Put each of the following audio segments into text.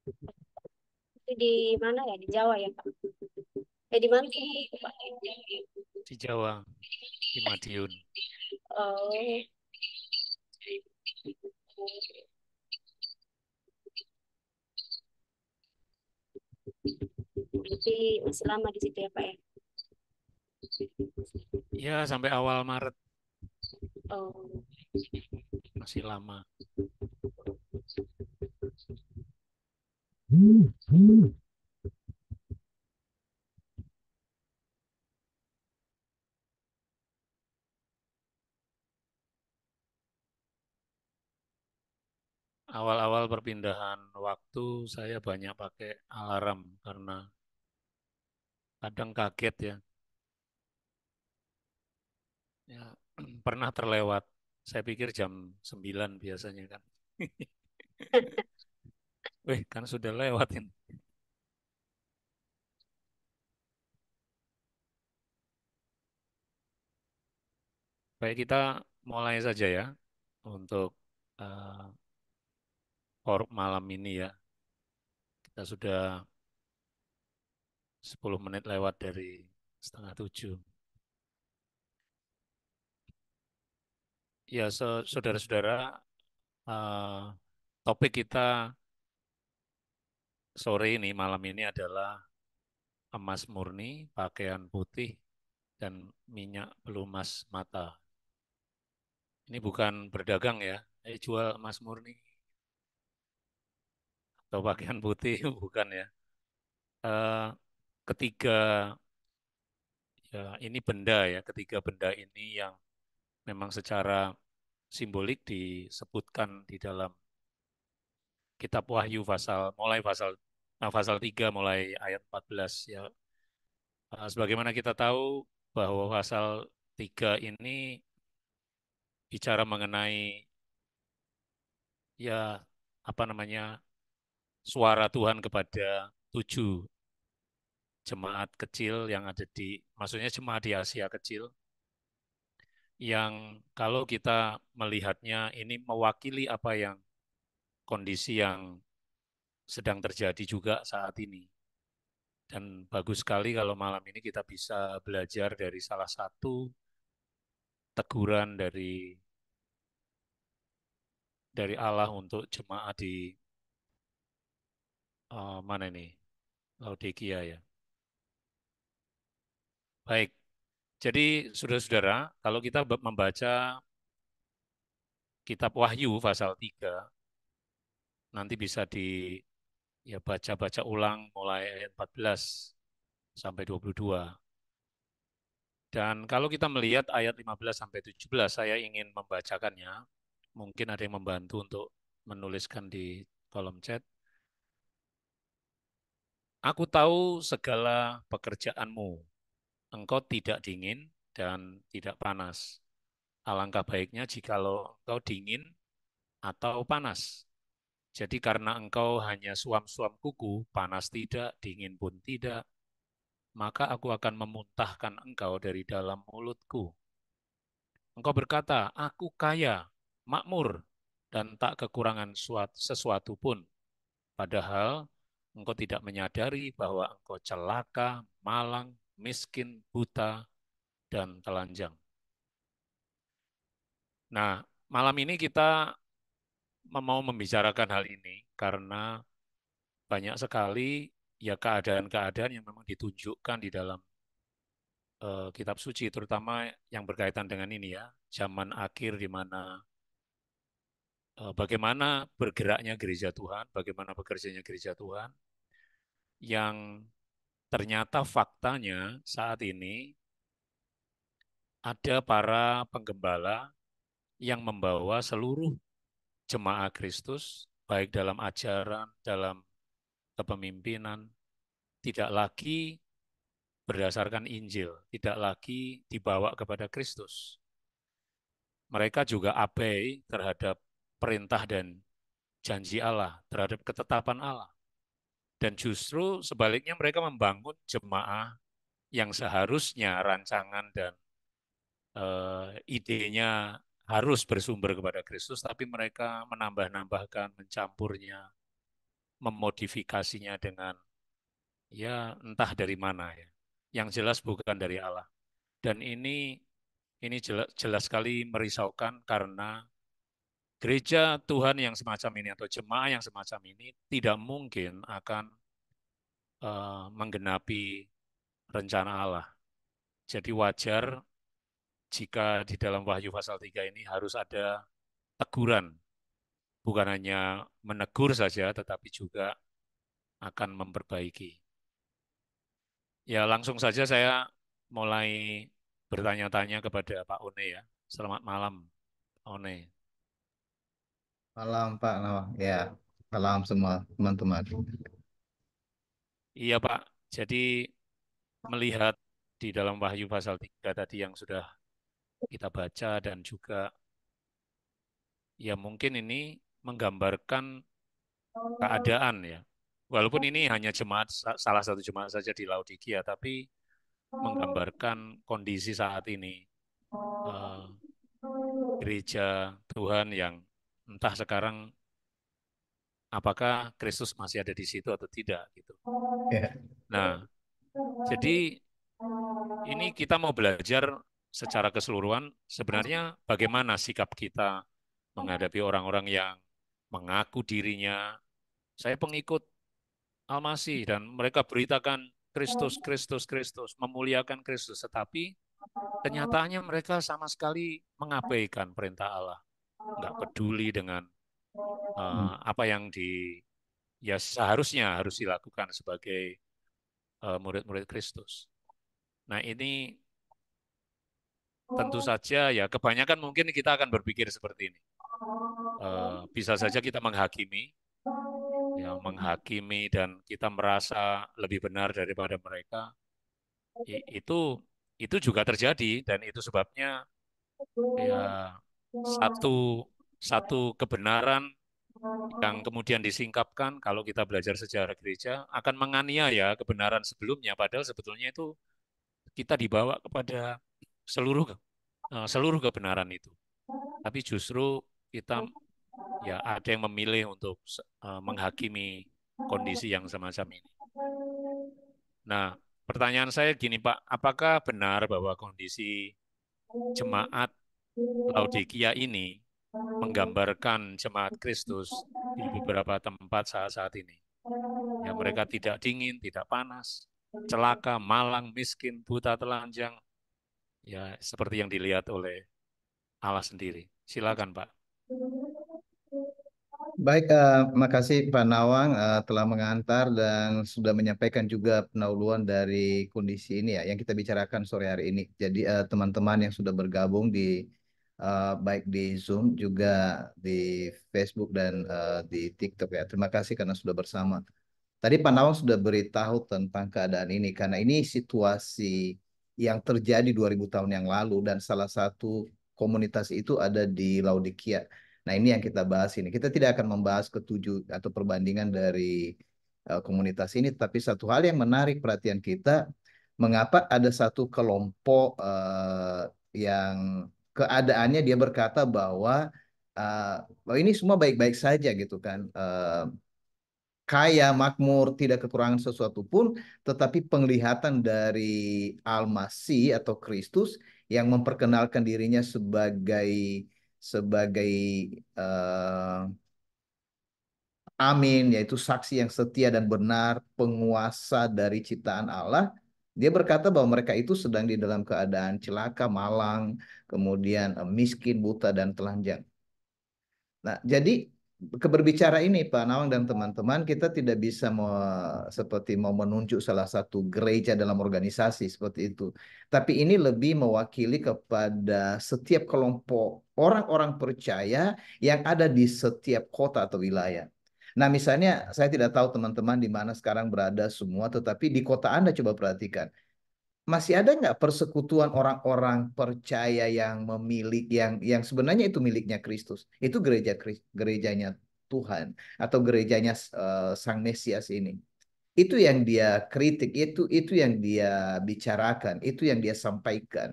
Itu di mana ya? Di Jawa ya, Pak? Di mana sih, Pak? Di Jawa, di Madiun. Oh, berarti masih lama di situ ya, Pak ya? Ya, sampai awal Maret Oh, masih lama. Awal-awal perpindahan waktu saya banyak pakai alarm karena kadang kaget ya. Ya, pernah terlewat. Saya pikir jam 9 biasanya kan. Wih, kan sudah lewat ini. Baik, kita mulai saja ya untuk eh, forum malam ini ya. Kita sudah 10 menit lewat dari setengah 7. Ya, saudara-saudara, eh, topik kita sore ini, malam ini adalah emas murni, pakaian putih, dan minyak pelumas mata. Ini bukan berdagang ya, jual emas murni atau pakaian putih, bukan ya. Eh, Ketiga, ya ini benda ya, ketiga benda ini yang memang secara simbolik disebutkan di dalam Kitab Wahyu pasal 3 mulai ayat 14 ya. Sebagaimana kita tahu bahwa pasal 3 ini bicara mengenai ya apa namanya suara Tuhan kepada 7 jemaat kecil yang ada maksudnya jemaat di Asia kecil, yang kalau kita melihatnya ini mewakili apa yang kondisi yang sedang terjadi juga saat ini. Dan bagus sekali kalau malam ini kita bisa belajar dari salah satu teguran dari Allah untuk jemaat di mana ini? Laodikia ya. Baik. Jadi saudara-saudara, kalau kita membaca kitab Wahyu pasal 3, nanti bisa ya baca-baca ulang mulai ayat 14 sampai 22. Dan kalau kita melihat ayat 15 sampai 17, saya ingin membacakannya. Mungkin ada yang membantu untuk menuliskan di kolom chat. Aku tahu segala pekerjaanmu. Engkau tidak dingin dan tidak panas. Alangkah baiknya jikalau engkau dingin atau panas. Jadi karena engkau hanya suam-suam kuku, panas tidak, dingin pun tidak, maka aku akan memuntahkan engkau dari dalam mulutku. Engkau berkata, aku kaya, makmur, dan tak kekurangan sesuatu pun. Padahal engkau tidak menyadari bahwa engkau celaka, malang, miskin, buta, dan telanjang. Nah, malam ini kita mau membicarakan hal ini karena banyak sekali ya keadaan-keadaan yang memang ditunjukkan di dalam kitab suci, terutama yang berkaitan dengan ini ya, zaman akhir di mana bagaimana bergeraknya gereja Tuhan, bagaimana bekerjanya gereja Tuhan, yang ternyata faktanya saat ini ada para penggembala yang membawa seluruh jemaat Kristus, baik dalam ajaran, dalam kepemimpinan, tidak lagi berdasarkan Injil, tidak lagi dibawa kepada Kristus. Mereka juga abai terhadap perintah dan janji Allah, terhadap ketetapan Allah. Dan justru sebaliknya mereka membangun jemaah yang seharusnya rancangan dan idenya harus bersumber kepada Kristus, tapi mereka menambah-nambahkan, mencampurnya, memodifikasinya dengan ya entah dari mana ya. Yang jelas bukan dari Allah. Dan ini jelas sekali merisaukan karena gereja Tuhan yang semacam ini atau jemaah yang semacam ini tidak mungkin akan menggenapi rencana Allah. Jadi wajar jika di dalam Wahyu pasal 3 ini harus ada teguran, bukan hanya menegur saja, tetapi juga akan memperbaiki. Ya, langsung saja saya mulai bertanya-tanya kepada Pak One ya. Selamat malam, Pak One. Malam Pak Nawang. Ya, malam semua teman-teman. Iya Pak, jadi melihat di dalam Wahyu pasal 3 tadi yang sudah kita baca dan juga ya mungkin ini menggambarkan keadaan ya. Walaupun ini hanya jemaat, salah satu jemaat saja di Laodikia, tapi menggambarkan kondisi saat ini. eh, Gereja Tuhan yang entah sekarang apakah Kristus masih ada di situ atau tidak gitu. Ya. Nah, jadi ini kita mau belajar secara keseluruhan sebenarnya bagaimana sikap kita menghadapi orang-orang yang mengaku dirinya saya pengikut Al-Masih dan mereka beritakan Kristus, Kristus, Kristus, memuliakan Kristus, tetapi kenyataannya mereka sama sekali mengabaikan perintah Allah, nggak peduli dengan apa yang ya seharusnya harus dilakukan sebagai murid-murid Kristus. Nah ini tentu saja ya kebanyakan mungkin kita akan berpikir seperti ini. Bisa saja kita menghakimi, ya menghakimi dan kita merasa lebih benar daripada mereka. Itu juga terjadi dan itu sebabnya ya satu satu kebenaran yang kemudian disingkapkan kalau kita belajar sejarah gereja akan menganiaya kebenaran sebelumnya padahal sebetulnya itu kita dibawa kepada seluruh seluruh kebenaran itu. Tapi justru kita ya ada yang memilih untuk menghakimi kondisi yang semacam ini. Nah, pertanyaan saya gini Pak, apakah benar bahwa kondisi jemaat Laodikia ini menggambarkan jemaat Kristus di beberapa tempat saat-saat ini? Ya, mereka tidak dingin, tidak panas, celaka, malang, miskin, buta, telanjang, ya seperti yang dilihat oleh Allah sendiri. Silakan, Pak. Baik, makasih Pak Nawang telah mengantar dan sudah menyampaikan juga pendahuluan dari kondisi ini ya yang kita bicarakan sore hari ini. Jadi teman-teman yang sudah bergabung di baik di Zoom juga di Facebook dan di TikTok ya. Terima kasih karena sudah bersama. Tadi Pak Nawang sudah beritahu tentang keadaan ini karena ini situasi yang terjadi 2000 tahun yang lalu dan salah satu komunitas itu ada di Laodikia. Nah, ini yang kita bahas ini. Kita tidak akan membahas ketujuh atau perbandingan dari komunitas ini, tapi satu hal yang menarik perhatian kita, mengapa ada satu kelompok yang keadaannya dia berkata bahwa ini semua baik-baik saja gitu kan. Kaya, makmur, tidak kekurangan sesuatu pun, tetapi penglihatan dari Al-Masih atau Kristus yang memperkenalkan dirinya sebagai eh, amin, yaitu saksi yang setia dan benar, penguasa dari ciptaan Allah. Dia berkata bahwa mereka itu sedang di dalam keadaan celaka, malang, kemudian miskin, buta, dan telanjang. Nah, jadi keberbicara ini Pak Nawang dan teman-teman, kita tidak bisa seperti mau menunjuk salah satu gereja dalam organisasi seperti itu. Tapi ini lebih mewakili kepada setiap kelompok orang-orang percaya yang ada di setiap kota atau wilayah. Nah, misalnya saya tidak tahu teman-teman di mana sekarang berada semua, tetapi di kota Anda coba perhatikan masih ada nggak persekutuan orang-orang percaya yang yang sebenarnya itu miliknya Kristus? Itu gerejanya Tuhan atau gerejanya Sang Mesias ini. Itu yang dia kritik, itu yang dia bicarakan, itu yang dia sampaikan.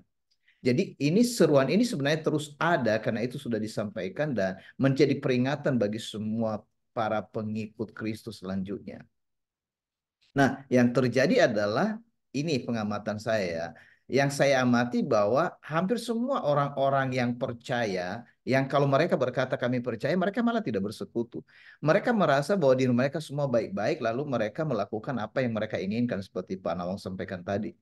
Jadi ini seruan ini sebenarnya terus ada karena itu sudah disampaikan dan menjadi peringatan bagi semua para pengikut Kristus selanjutnya. Nah, yang terjadi adalah ini pengamatan saya. Yang saya amati bahwa hampir semua orang-orang yang percaya, yang kalau mereka berkata kami percaya, mereka malah tidak bersekutu. Mereka merasa bahwa diri mereka semua baik-baik, lalu mereka melakukan apa yang mereka inginkan, seperti Pak Nawang sampaikan tadi.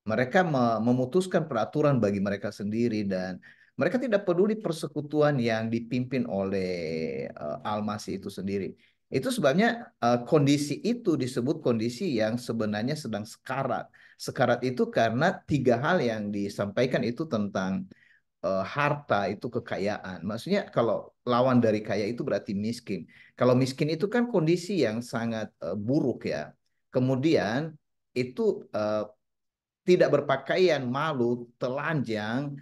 Mereka memutuskan peraturan bagi mereka sendiri dan mereka tidak peduli persekutuan yang dipimpin oleh Al-Masih itu sendiri. Itu sebabnya kondisi itu disebut kondisi yang sebenarnya sedang sekarat. Sekarat itu karena tiga hal yang disampaikan itu tentang harta itu kekayaan. Maksudnya kalau lawan dari kaya itu berarti miskin. Kalau miskin itu kan kondisi yang sangat buruk ya. Kemudian itu tidak berpakaian, malu, telanjang,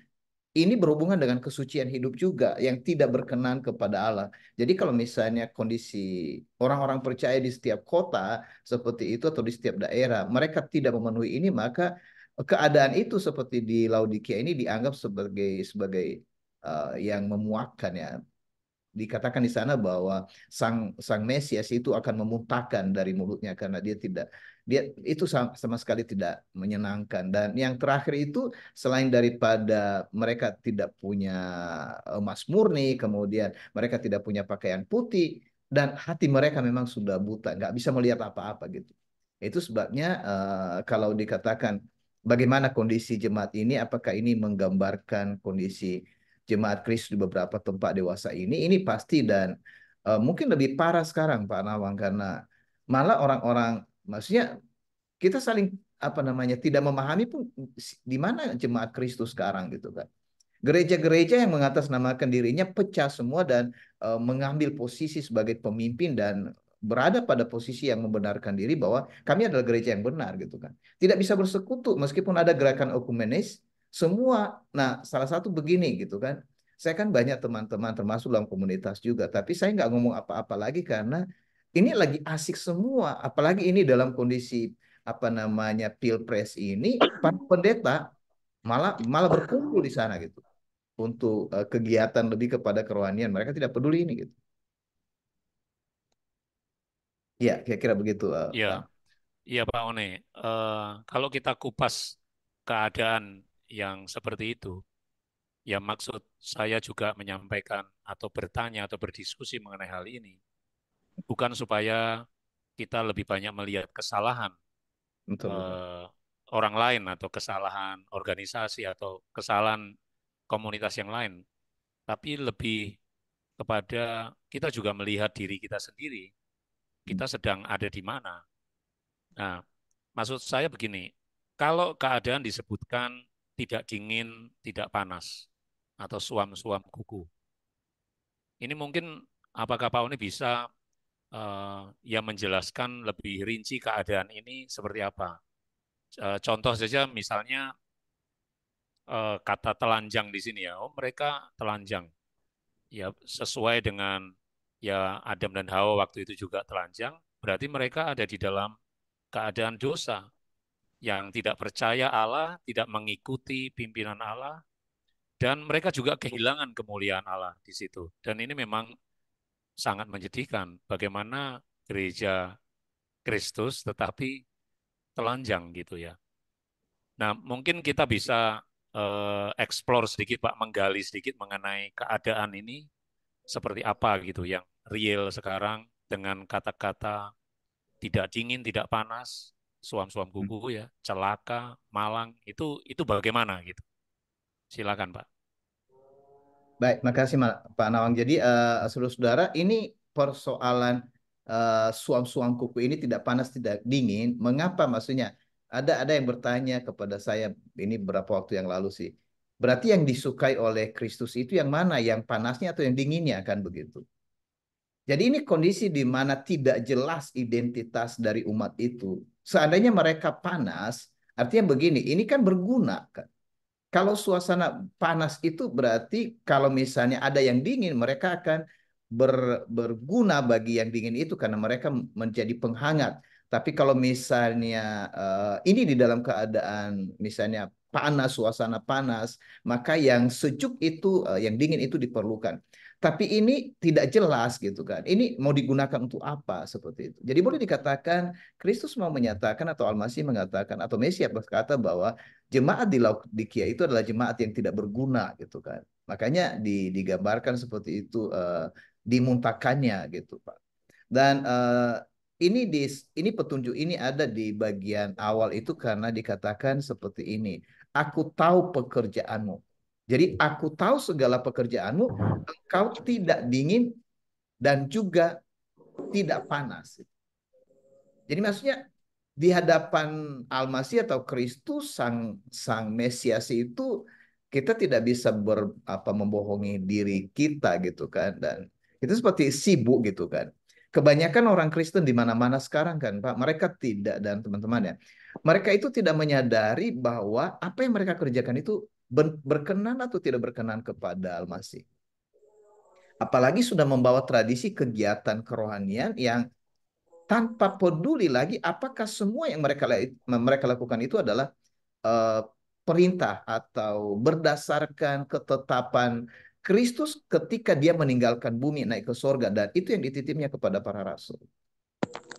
ini berhubungan dengan kesucian hidup juga yang tidak berkenan kepada Allah. Jadi kalau misalnya kondisi orang-orang percaya di setiap kota seperti itu atau di setiap daerah, mereka tidak memenuhi ini, maka keadaan itu seperti di Laodikia ini dianggap sebagai yang memuakkan ya. Dikatakan di sana bahwa sang Mesias itu akan memuntahkan dari mulutnya karena dia itu sama sekali tidak menyenangkan. Dan yang terakhir itu selain daripada mereka tidak punya emas murni, kemudian mereka tidak punya pakaian putih dan hati mereka memang sudah buta, nggak bisa melihat apa-apa gitu. Itu sebabnya kalau dikatakan bagaimana kondisi jemaat ini, apakah ini menggambarkan kondisi jemaat Kristus di beberapa tempat dewasa ini pasti dan mungkin lebih parah sekarang Pak Nawang karena malah orang-orang maksudnya kita saling apa namanya tidak memahami pun di mana jemaat Kristus sekarang gitu kan. Gereja-gereja yang mengatasnamakan dirinya pecah semua dan mengambil posisi sebagai pemimpin dan berada pada posisi yang membenarkan diri bahwa kami adalah gereja yang benar gitu kan. Tidak bisa bersekutu meskipun ada gerakan ekumenis semua. Nah, salah satu begini gitu kan. Saya kan banyak teman-teman termasuk dalam komunitas juga, tapi saya nggak ngomong apa-apa lagi karena ini lagi asik semua, apalagi ini dalam kondisi apa namanya pilpres ini, para pendeta malah malah berkumpul di sana gitu untuk kegiatan lebih kepada kerohanian. Mereka tidak peduli ini gitu. Ya, kira-kira begitu, Ya, Pak. iya Pak One. Kalau kita kupas keadaan yang seperti itu, ya maksud saya juga menyampaikan atau bertanya atau berdiskusi mengenai hal ini, bukan supaya kita lebih banyak melihat kesalahan Betul, betul. eh, orang lain atau kesalahan organisasi atau kesalahan komunitas yang lain, tapi lebih kepada kita juga melihat diri kita sendiri, kita sedang ada di mana. Nah, maksud saya begini, kalau keadaan disebutkan tidak dingin, tidak panas, atau suam-suam kuku, ini mungkin apakah Pak Oni bisa ya menjelaskan lebih rinci keadaan ini seperti apa? Contoh saja misalnya kata telanjang di sini ya, oh mereka telanjang, ya sesuai dengan ya Adam dan Hawa waktu itu juga telanjang, berarti mereka ada di dalam keadaan dosa yang tidak percaya Allah, tidak mengikuti pimpinan Allah, dan mereka juga kehilangan kemuliaan Allah di situ. Dan ini memang sangat menyedihkan bagaimana gereja Kristus tetapi telanjang gitu ya. Nah, mungkin kita bisa explore sedikit Pak, menggali sedikit mengenai keadaan ini seperti apa gitu yang real sekarang dengan kata-kata tidak dingin, tidak panas, suam-suam kuku ya, celaka, malang, itu bagaimana gitu. Silakan Pak. Baik, makasih Pak Nawang. Jadi, saudara-saudara, ini persoalan suam-suam kuku ini tidak panas, tidak dingin. Mengapa maksudnya? Ada yang bertanya kepada saya ini beberapa waktu yang lalu sih. Berarti yang disukai oleh Kristus itu yang mana? Yang panasnya atau yang dinginnya kan begitu? Jadi ini kondisi di mana tidak jelas identitas dari umat itu. Seandainya mereka panas, artinya begini, ini kan berguna kan. Kalau suasana panas itu berarti kalau misalnya ada yang dingin, mereka akan berguna bagi yang dingin itu karena mereka menjadi penghangat. Tapi kalau misalnya ini di dalam keadaan misalnya panas, suasana panas, maka yang sejuk itu, yang dingin itu diperlukan. Tapi ini tidak jelas gitu kan. Ini mau digunakan untuk apa seperti itu. Jadi boleh dikatakan Kristus mau menyatakan atau Al-Masih mengatakan atau Mesias berkata bahwa jemaat di Laodikia itu adalah jemaat yang tidak berguna gitu kan. Makanya digambarkan seperti itu, dimuntahkannya gitu Pak. Dan ini petunjuk ini ada di bagian awal itu karena dikatakan seperti ini. Aku tahu pekerjaanmu. Jadi aku tahu segala pekerjaanmu, engkau tidak dingin dan juga tidak panas. Jadi maksudnya di hadapan Al-Masih atau Kristus sang sang Mesias itu kita tidak bisa membohongi diri kita gitu kan, dan itu seperti sibuk gitu kan. Kebanyakan orang Kristen di mana-mana sekarang kan Pak, mereka tidak, dan teman-teman ya, mereka itu tidak menyadari bahwa apa yang mereka kerjakan itu berkenan atau tidak berkenan kepada Al-Masih. Apalagi sudah membawa tradisi kegiatan kerohanian yang tanpa peduli lagi apakah semua yang mereka lakukan itu adalah eh, perintah atau berdasarkan ketetapan Kristus ketika dia meninggalkan bumi naik ke sorga, dan itu yang dititipnya kepada para rasul.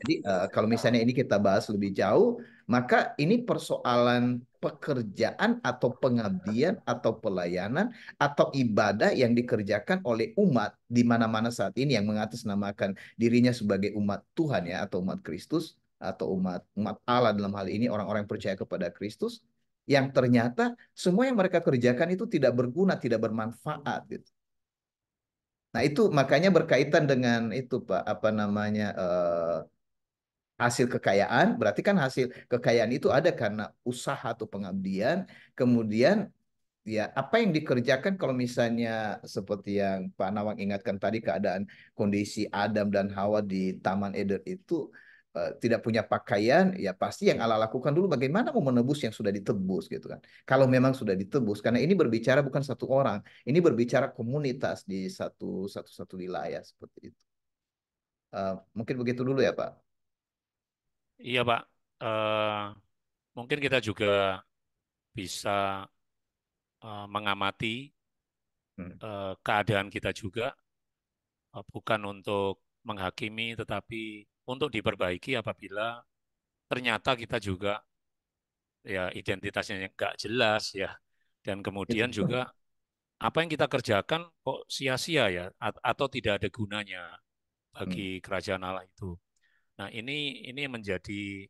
Jadi kalau misalnya ini kita bahas lebih jauh, maka ini persoalan pekerjaan atau pengabdian atau pelayanan atau ibadah yang dikerjakan oleh umat di mana-mana saat ini yang mengatasnamakan dirinya sebagai umat Tuhan ya, atau umat Kristus atau umat Allah dalam hal ini orang-orang yang percaya kepada Kristus, yang ternyata semua yang mereka kerjakan itu tidak berguna, tidak bermanfaat gitu. Nah, itu makanya berkaitan dengan itu Pak, apa namanya, hasil kekayaan. Berarti kan hasil kekayaan itu ada karena usaha atau pengabdian. Kemudian ya apa yang dikerjakan kalau misalnya seperti yang Pak Nawang ingatkan tadi, keadaan kondisi Adam dan Hawa di Taman Eden itu tidak punya pakaian, ya pasti yang Allah lakukan dulu bagaimana mau menebus yang sudah ditebus gitu kan. Kalau memang sudah ditebus, karena ini berbicara bukan satu orang, ini berbicara komunitas di satu wilayah seperti itu. Mungkin begitu dulu ya Pak. Iya, Pak. Eh, Mungkin kita juga bisa mengamati Hmm. keadaan kita juga, bukan untuk menghakimi, tetapi untuk diperbaiki apabila ternyata kita juga ya identitasnya yang nggak jelas ya, dan kemudian Gitu. juga apa yang kita kerjakan kok sia-sia ya, atau tidak ada gunanya Hmm. bagi kerajaan Allah itu. Nah, ini menjadi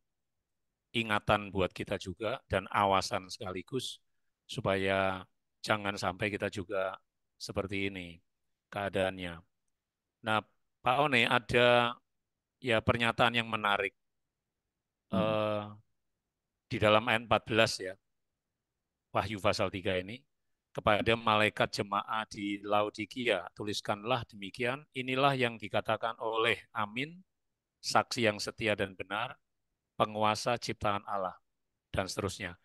ingatan buat kita juga dan awasan sekaligus supaya jangan sampai kita juga seperti ini keadaannya. Nah, Pak One, ada ya pernyataan yang menarik Hmm. eh, di dalam ayat 14 ya, Wahyu pasal 3 ini, kepada malaikat jemaat di Laodikia, tuliskanlah demikian, inilah yang dikatakan oleh Amin, saksi yang setia dan benar, penguasa ciptaan Allah, dan seterusnya.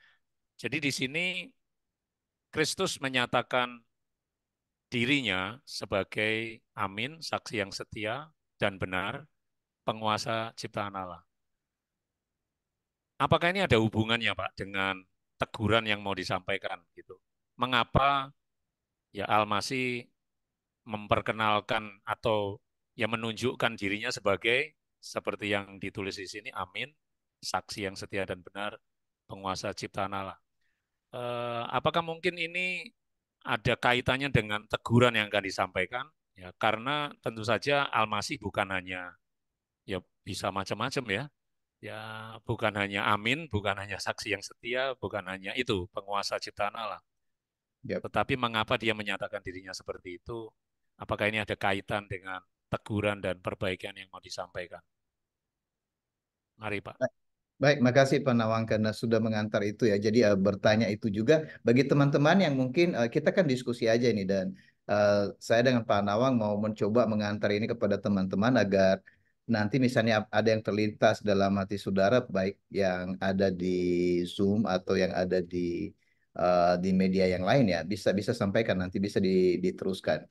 Jadi di sini Kristus menyatakan dirinya sebagai Amin, saksi yang setia dan benar, penguasa ciptaan Allah. Apakah ini ada hubungannya, Pak, dengan teguran yang mau disampaikan gitu? Mengapa ya Al-Masih memperkenalkan atau ya menunjukkan dirinya sebagai seperti yang ditulis di sini, Amin, saksi yang setia dan benar, penguasa ciptaan Allah. Apakah mungkin ini ada kaitannya dengan teguran yang akan disampaikan? Ya, karena tentu saja Al-Masih bukan hanya ya bisa macam-macam ya. Ya, bukan hanya Amin, bukan hanya saksi yang setia, bukan hanya itu penguasa ciptaan Allah. Yap. Tetapi mengapa dia menyatakan dirinya seperti itu? Apakah ini ada kaitan dengan teguran dan perbaikan yang mau disampaikan? Mari, Pak. Baik, makasih Pak Nawang karena sudah mengantar itu ya. Jadi bertanya itu juga bagi teman-teman yang mungkin kita kan diskusi aja ini, dan saya dengan Pak Nawang mau mencoba mengantar ini kepada teman-teman agar nanti misalnya ada yang terlintas dalam hati saudara, baik yang ada di Zoom atau yang ada di media yang lain ya, bisa bisa sampaikan nanti bisa diteruskan.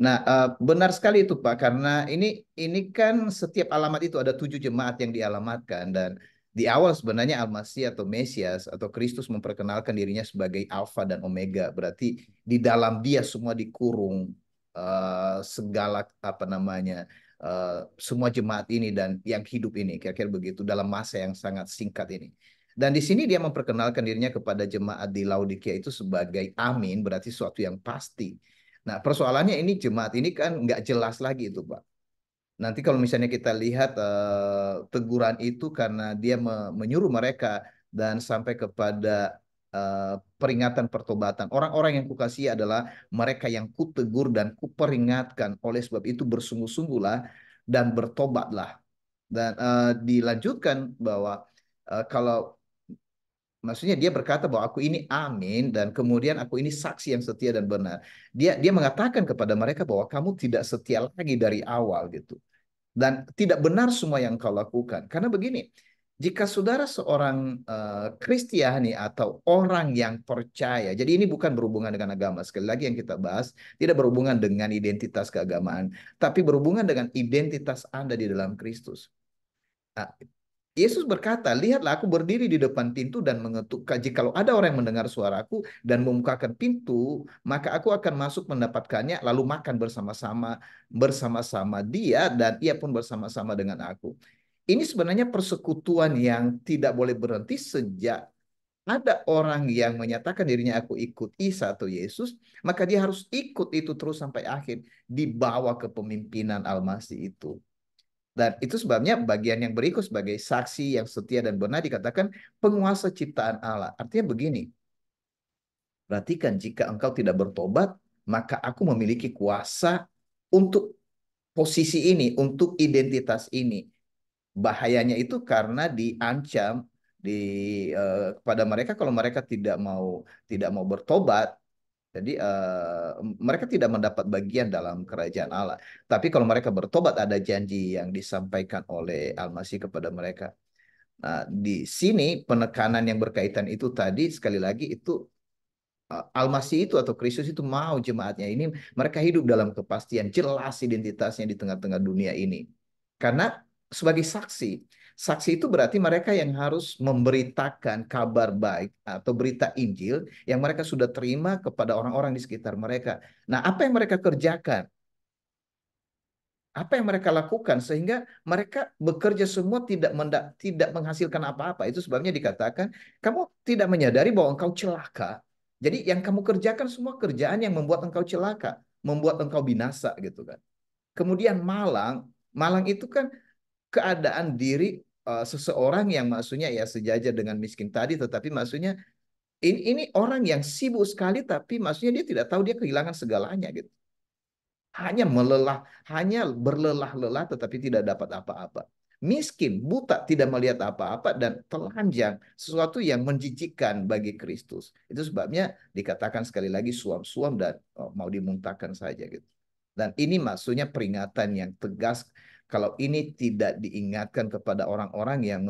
Nah, benar sekali itu Pak, karena ini kan setiap alamat itu ada 7 jemaat yang dialamatkan, dan di awal sebenarnya Al-Masih atau Mesias atau Kristus memperkenalkan dirinya sebagai Alfa dan Omega, berarti di dalam dia semua dikurung segala apa namanya semua jemaat ini dan yang hidup ini, kira-kira begitu dalam masa yang sangat singkat ini. Dan di sini dia memperkenalkan dirinya kepada jemaat di Laodikia itu sebagai amin, berarti suatu yang pasti. Nah, persoalannya ini jemaat ini kan nggak jelas lagi itu, Pak. Nanti kalau misalnya kita lihat teguran itu karena dia menyuruh mereka dan sampai kepada peringatan pertobatan. Orang-orang yang kukasihi adalah mereka yang kutegur dan kuperingatkan. Oleh sebab itu bersungguh-sungguhlah dan bertobatlah. Dan dilanjutkan bahwa kalau maksudnya dia berkata bahwa aku ini amin dan kemudian aku ini saksi yang setia dan benar. Dia mengatakan kepada mereka bahwa kamu tidak setia lagi dari awal gitu. Dan tidak benar semua yang kau lakukan. Karena begini, jika saudara seorang Kristiani atau orang yang percaya, jadi ini bukan berhubungan dengan agama. Sekali lagi yang kita bahas, tidak berhubungan dengan identitas keagamaan, tapi berhubungan dengan identitas Anda di dalam Kristus. Nah, Yesus berkata, lihatlah aku berdiri di depan pintu dan mengetuk. Jikalau ada orang yang mendengar suaraku dan membukakan pintu, maka aku akan masuk mendapatkannya, lalu makan bersama-sama dia dan ia pun bersama-sama dengan aku. Ini sebenarnya persekutuan yang tidak boleh berhenti sejak ada orang yang menyatakan dirinya aku ikut Isa atau Yesus, maka dia harus ikut itu terus sampai akhir, dibawa ke pemimpinan Al-Masih itu. Dan itu sebabnya bagian yang berikut sebagai saksi yang setia dan benar dikatakan penguasa ciptaan Allah. Artinya begini, perhatikan jika engkau tidak bertobat, maka aku memiliki kuasa untuk posisi ini, untuk identitas ini. Bahayanya itu karena diancam kepada mereka kalau mereka tidak mau bertobat. Jadi mereka tidak mendapat bagian dalam kerajaan Allah. Tapi kalau mereka bertobat ada janji yang disampaikan oleh Al-Masih kepada mereka. Nah, di sini penekanan yang berkaitan itu tadi sekali lagi itu Al-Masih itu atau Kristus itu mau jemaatnya ini mereka hidup dalam kepastian jelas identitasnya di tengah-tengah dunia ini. Karena sebagai saksi, saksi itu berarti mereka yang harus memberitakan kabar baik atau berita Injil yang mereka sudah terima kepada orang-orang di sekitar mereka. Nah, apa yang mereka kerjakan? Apa yang mereka lakukan sehingga mereka bekerja semua tidak menghasilkan apa-apa. Itu sebabnya dikatakan kamu tidak menyadari bahwa engkau celaka. Jadi yang kamu kerjakan semua kerjaan yang membuat engkau celaka, membuat engkau binasa gitu kan. Kemudian malang, malang itu kan keadaan diri seseorang yang maksudnya ya sejajar dengan miskin tadi, tetapi maksudnya ini orang yang sibuk sekali tapi maksudnya dia tidak tahu dia kehilangan segalanya gitu. Hanya berlelah-lelah tetapi tidak dapat apa-apa. Miskin, buta, tidak melihat apa-apa dan telanjang, sesuatu yang menjijikkan bagi Kristus. Itu sebabnya dikatakan sekali lagi suam-suam dan mau dimuntahkan saja gitu. Dan ini maksudnya peringatan yang tegas kalau ini tidak diingatkan kepada orang-orang yang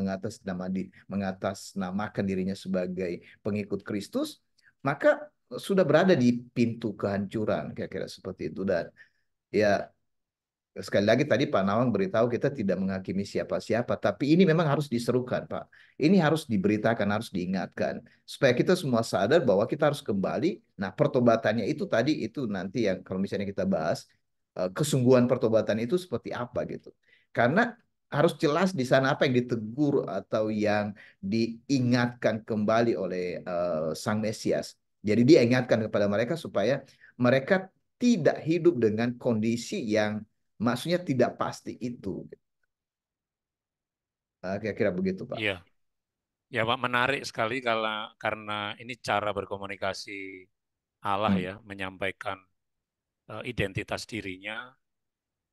mengatasnamakan dirinya sebagai pengikut Kristus, maka sudah berada di pintu kehancuran, kira-kira seperti itu. Dan ya, sekali lagi tadi Pak Nawang beritahu kita tidak menghakimi siapa-siapa, tapi ini memang harus diserukan, Pak. Ini harus diberitakan, harus diingatkan supaya kita semua sadar bahwa kita harus kembali. Nah, pertobatannya itu tadi itu nanti yang kalau misalnya kita bahas kesungguhan pertobatan itu seperti apa gitu. Karena harus jelas di sana apa yang ditegur atau yang diingatkan kembali oleh Sang Mesias. Jadi dia ingatkan kepada mereka supaya mereka tidak hidup dengan kondisi yang maksudnya tidak pasti itu. Kira-kira begitu, Pak. Iya, ya Pak, menarik sekali karena ini cara berkomunikasi Allah Hmm. ya, menyampaikan identitas dirinya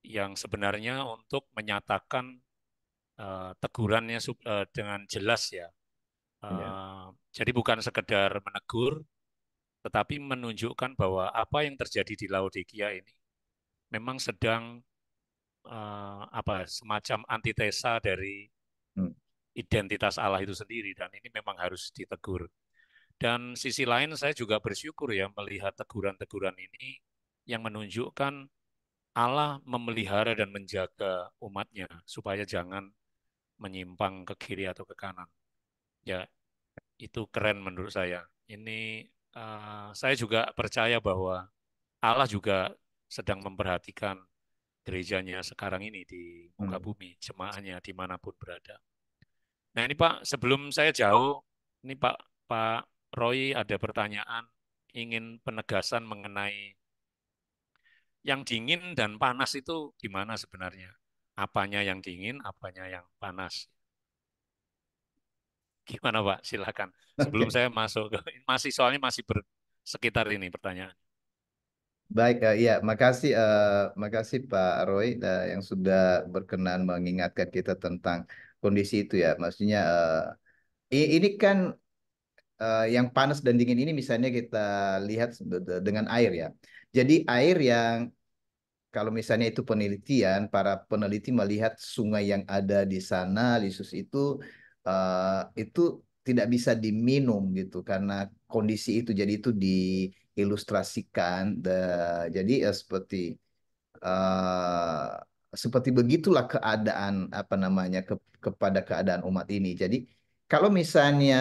yang sebenarnya untuk menyatakan tegurannya dengan jelas ya. Ya. Jadi bukan sekedar menegur, tetapi menunjukkan bahwa apa yang terjadi di Laodikia ini memang sedang semacam antitesa dari Hmm. identitas Allah itu sendiri dan ini memang harus ditegur. Dan sisi lain saya juga bersyukur ya melihat teguran-teguran ini yang menunjukkan Allah memelihara dan menjaga umatnya supaya jangan menyimpang ke kiri atau ke kanan. Ya, itu keren menurut saya. Ini saya juga percaya bahwa Allah juga sedang memperhatikan gerejanya sekarang ini di muka Hmm. bumi, jemaahnya dimanapun berada. Nah ini Pak, sebelum saya jauh, ini Pak Roy ada pertanyaan, ingin penegasan mengenai yang dingin dan panas itu gimana sebenarnya? Apanya yang dingin, apanya yang panas? Gimana Pak? Silakan. Sebelum Oke. saya masuk ke soalnya masih bersekitar ini pertanyaan. Baik, ya, makasih Pak Roy yang sudah berkenan mengingatkan kita tentang kondisi itu ya. Maksudnya ini kan yang panas dan dingin ini misalnya kita lihat dengan air ya. Jadi air yang kalau misalnya itu penelitian, para peneliti melihat sungai yang ada di sana, Lisus itu tidak bisa diminum gitu karena kondisi itu. Jadi itu diilustrasikan. Jadi eh, seperti begitulah keadaan apa namanya kepada keadaan umat ini. Jadi kalau misalnya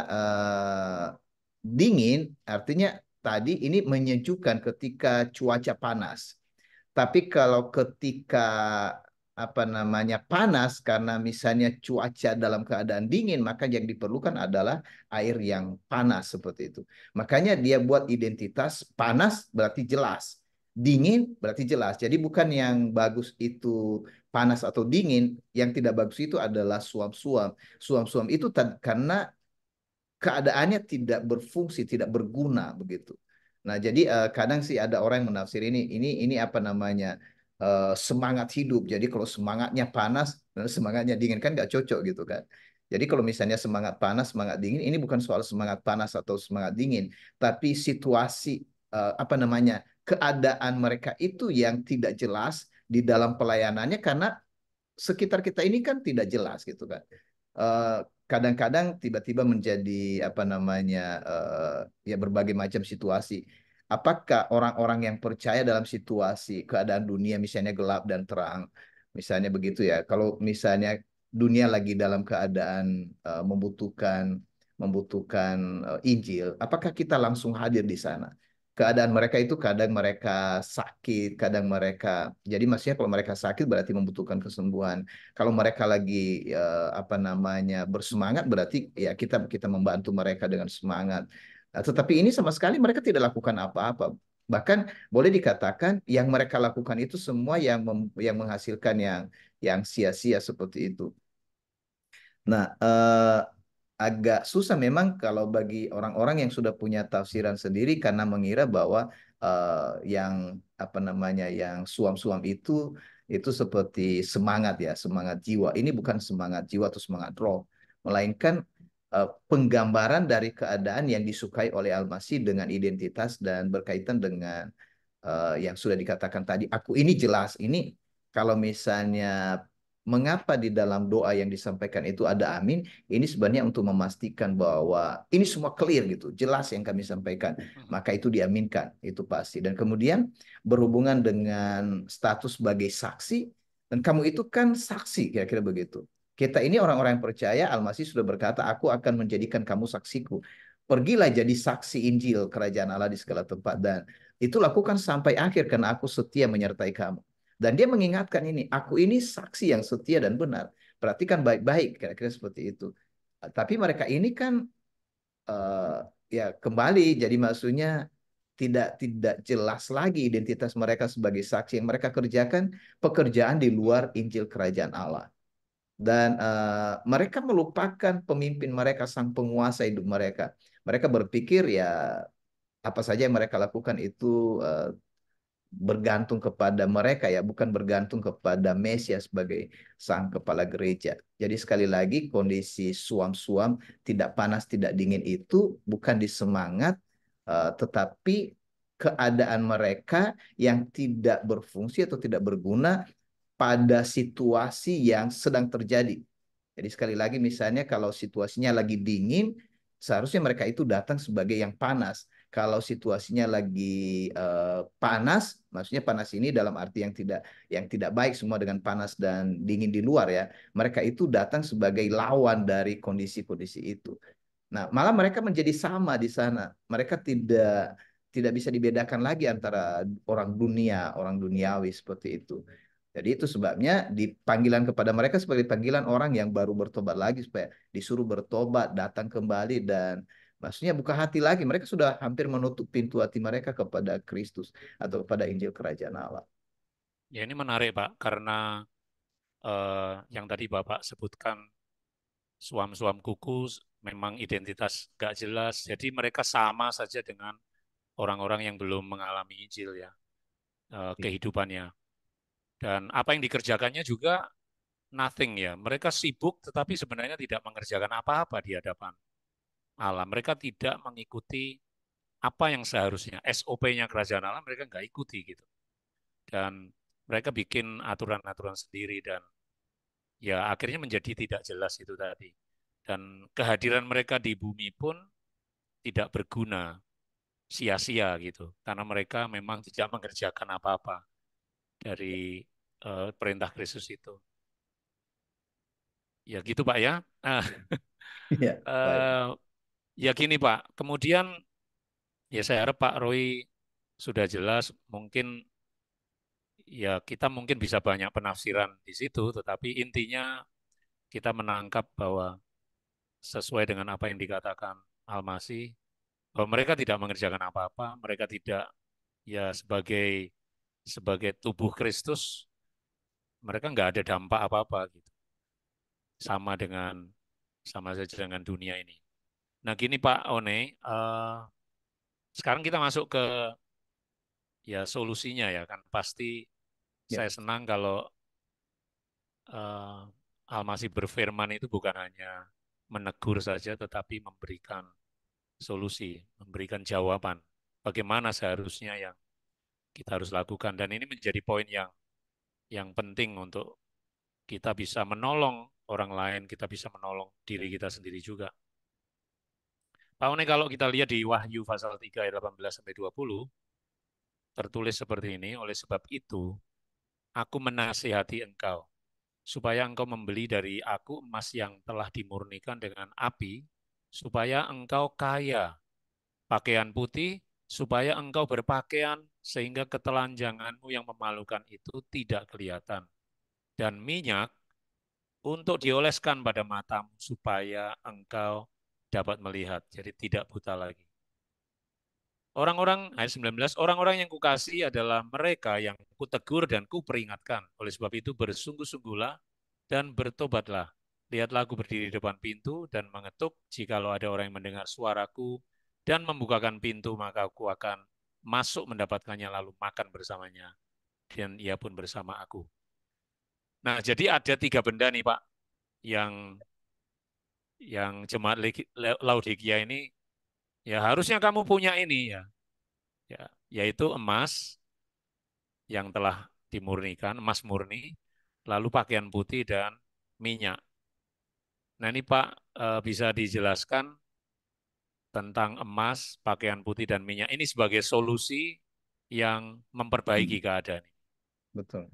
eh, dingin, artinya tadi ini menyejukkan ketika cuaca panas. Tapi kalau ketika apa namanya panas karena misalnya cuaca dalam keadaan dingin, maka yang diperlukan adalah air yang panas seperti itu. Makanya dia buat identitas panas berarti jelas, dingin berarti jelas. Jadi bukan yang bagus itu panas atau dingin, yang tidak bagus itu adalah suam-suam. Suam-suam itu karena keadaannya tidak berfungsi, tidak berguna begitu. Nah, jadi kadang sih ada orang yang menafsir ini apa namanya semangat hidup. Jadi kalau semangatnya panas, semangatnya dingin kan nggak cocok gitu kan. Jadi kalau misalnya semangat panas, semangat dingin, ini bukan soal semangat panas atau semangat dingin, tapi situasi apa namanya keadaan mereka itu yang tidak jelas di dalam pelayanannya karena sekitar kita ini kan tidak jelas gitu kan. Eh, Kadang-kadang tiba-tiba menjadi apa namanya ya berbagai macam situasi. Apakah orang-orang yang percaya dalam situasi keadaan dunia misalnya gelap dan terang, misalnya begitu ya. Kalau misalnya dunia lagi dalam keadaan membutuhkan membutuhkan Injil, apakah kita langsung hadir di sana? Keadaan mereka itu kadang mereka sakit, kadang mereka jadi maksudnya kalau mereka sakit berarti membutuhkan kesembuhan. Kalau mereka lagi apa namanya bersemangat berarti ya kita kita membantu mereka dengan semangat. Nah, tetapi ini sama sekali mereka tidak lakukan apa-apa. Bahkan boleh dikatakan yang mereka lakukan itu semua yang menghasilkan yang sia-sia seperti itu. Nah, agak susah memang kalau bagi orang-orang yang sudah punya tafsiran sendiri karena mengira bahwa yang apa namanya yang suam-suam itu seperti semangat ya, semangat jiwa. Ini bukan semangat jiwa atau semangat roh, melainkan penggambaran dari keadaan yang disukai oleh Al-Masih dengan identitas dan berkaitan dengan yang sudah dikatakan tadi. Aku ini jelas, ini kalau misalnya mengapa di dalam doa yang disampaikan itu ada amin, ini sebenarnya untuk memastikan bahwa ini semua clear gitu, jelas yang kami sampaikan, maka itu diaminkan, itu pasti. Dan kemudian berhubungan dengan status sebagai saksi, dan kamu itu kan saksi, kira-kira begitu. Kita ini orang-orang yang percaya, Al-Masih sudah berkata, aku akan menjadikan kamu saksiku. Pergilah jadi saksi Injil kerajaan Allah di segala tempat dan itu lakukan sampai akhir karena aku setia menyertai kamu. Dan dia mengingatkan ini, aku ini saksi yang setia dan benar. Perhatikan baik-baik, kira-kira seperti itu. Tapi mereka ini kan eh, ya kembali, jadi maksudnya tidak jelas lagi identitas mereka sebagai saksi yang mereka kerjakan pekerjaan di luar Injil Kerajaan Allah. Dan mereka melupakan pemimpin mereka, sang penguasa hidup mereka. Mereka berpikir ya apa saja yang mereka lakukan itu bergantung kepada mereka ya, bukan bergantung kepada Mesias sebagai sang kepala gereja. Jadi sekali lagi kondisi suam-suam tidak panas tidak dingin itu bukan di semangat tetapi keadaan mereka yang tidak berfungsi atau tidak berguna pada situasi yang sedang terjadi. Jadi sekali lagi misalnya kalau situasinya lagi dingin, seharusnya mereka itu datang sebagai yang panas. Kalau situasinya lagi panas, maksudnya panas ini dalam arti yang tidak baik semua dengan panas dan dingin di luar ya. Mereka itu datang sebagai lawan dari kondisi-kondisi itu. Nah, malah mereka menjadi sama di sana. Mereka tidak bisa dibedakan lagi antara orang dunia, orang duniawi seperti itu. Jadi itu sebabnya dipanggilan kepada mereka sebagai panggilan orang yang baru bertobat lagi supaya disuruh bertobat, datang kembali dan maksudnya buka hati lagi. Mereka sudah hampir menutup pintu hati mereka kepada Kristus atau kepada Injil Kerajaan Allah. Ya ini menarik Pak, karena yang tadi Bapak sebutkan suam-suam kuku memang identitas gak jelas, jadi mereka sama saja dengan orang-orang yang belum mengalami Injil ya, kehidupannya. Dan apa yang dikerjakannya juga nothing ya. Mereka sibuk tetapi sebenarnya tidak mengerjakan apa-apa di hadapan Allah. Mereka tidak mengikuti apa yang seharusnya SOP-nya kerajaan Allah, mereka nggak ikuti gitu. Dan mereka bikin aturan-aturan sendiri dan ya akhirnya menjadi tidak jelas itu tadi. Dan kehadiran mereka di bumi pun tidak berguna, sia-sia gitu. Karena mereka memang tidak mengerjakan apa-apa dari perintah Kristus itu. Ya gitu Pak ya. Nah, Ya, baik. ya gini Pak, kemudian ya saya harap Pak Roy sudah jelas, mungkin ya kita mungkin bisa banyak penafsiran di situ, tetapi intinya kita menangkap bahwa sesuai dengan apa yang dikatakan Al-Masih, bahwa mereka tidak mengerjakan apa-apa, mereka tidak ya sebagai tubuh Kristus, mereka nggak ada dampak apa-apa gitu, sama sama saja dengan dunia ini. Nah gini Pak One, sekarang kita masuk ke ya solusinya ya kan, pasti Ya, saya senang kalau Al-Masih berfirman itu bukan hanya menegur saja, tetapi memberikan solusi, memberikan jawaban bagaimana seharusnya yang kita harus lakukan. Dan ini menjadi poin yang penting untuk kita bisa menolong orang lain, kita bisa menolong diri kita sendiri juga. Pak One, kalau kita lihat di Wahyu pasal 3 ayat 18-20, tertulis seperti ini, oleh sebab itu, aku menasihati engkau, supaya engkau membeli dari aku emas yang telah dimurnikan dengan api, supaya engkau kaya, pakaian putih, supaya engkau berpakaian, sehingga ketelanjanganmu yang memalukan itu tidak kelihatan, dan minyak untuk dioleskan pada matamu, supaya engkau dapat melihat, jadi tidak buta lagi. Orang-orang, ayat 19, orang-orang yang kukasihi adalah mereka yang kutegur dan kuperingatkan. Oleh sebab itu bersungguh-sungguhlah dan bertobatlah. Lihatlah aku berdiri di depan pintu dan mengetuk. Jikalau ada orang yang mendengar suaraku dan membukakan pintu, maka aku akan masuk mendapatkannya lalu makan bersamanya. Dan ia pun bersama aku. Nah, jadi ada 3 benda nih Pak, yang jemaat Laodikia ini, ya harusnya kamu punya ini ya, yaitu emas yang telah dimurnikan, emas murni, lalu pakaian putih dan minyak. Nah ini Pak, bisa dijelaskan tentang emas, pakaian putih dan minyak ini sebagai solusi yang memperbaiki keadaan ini. betul.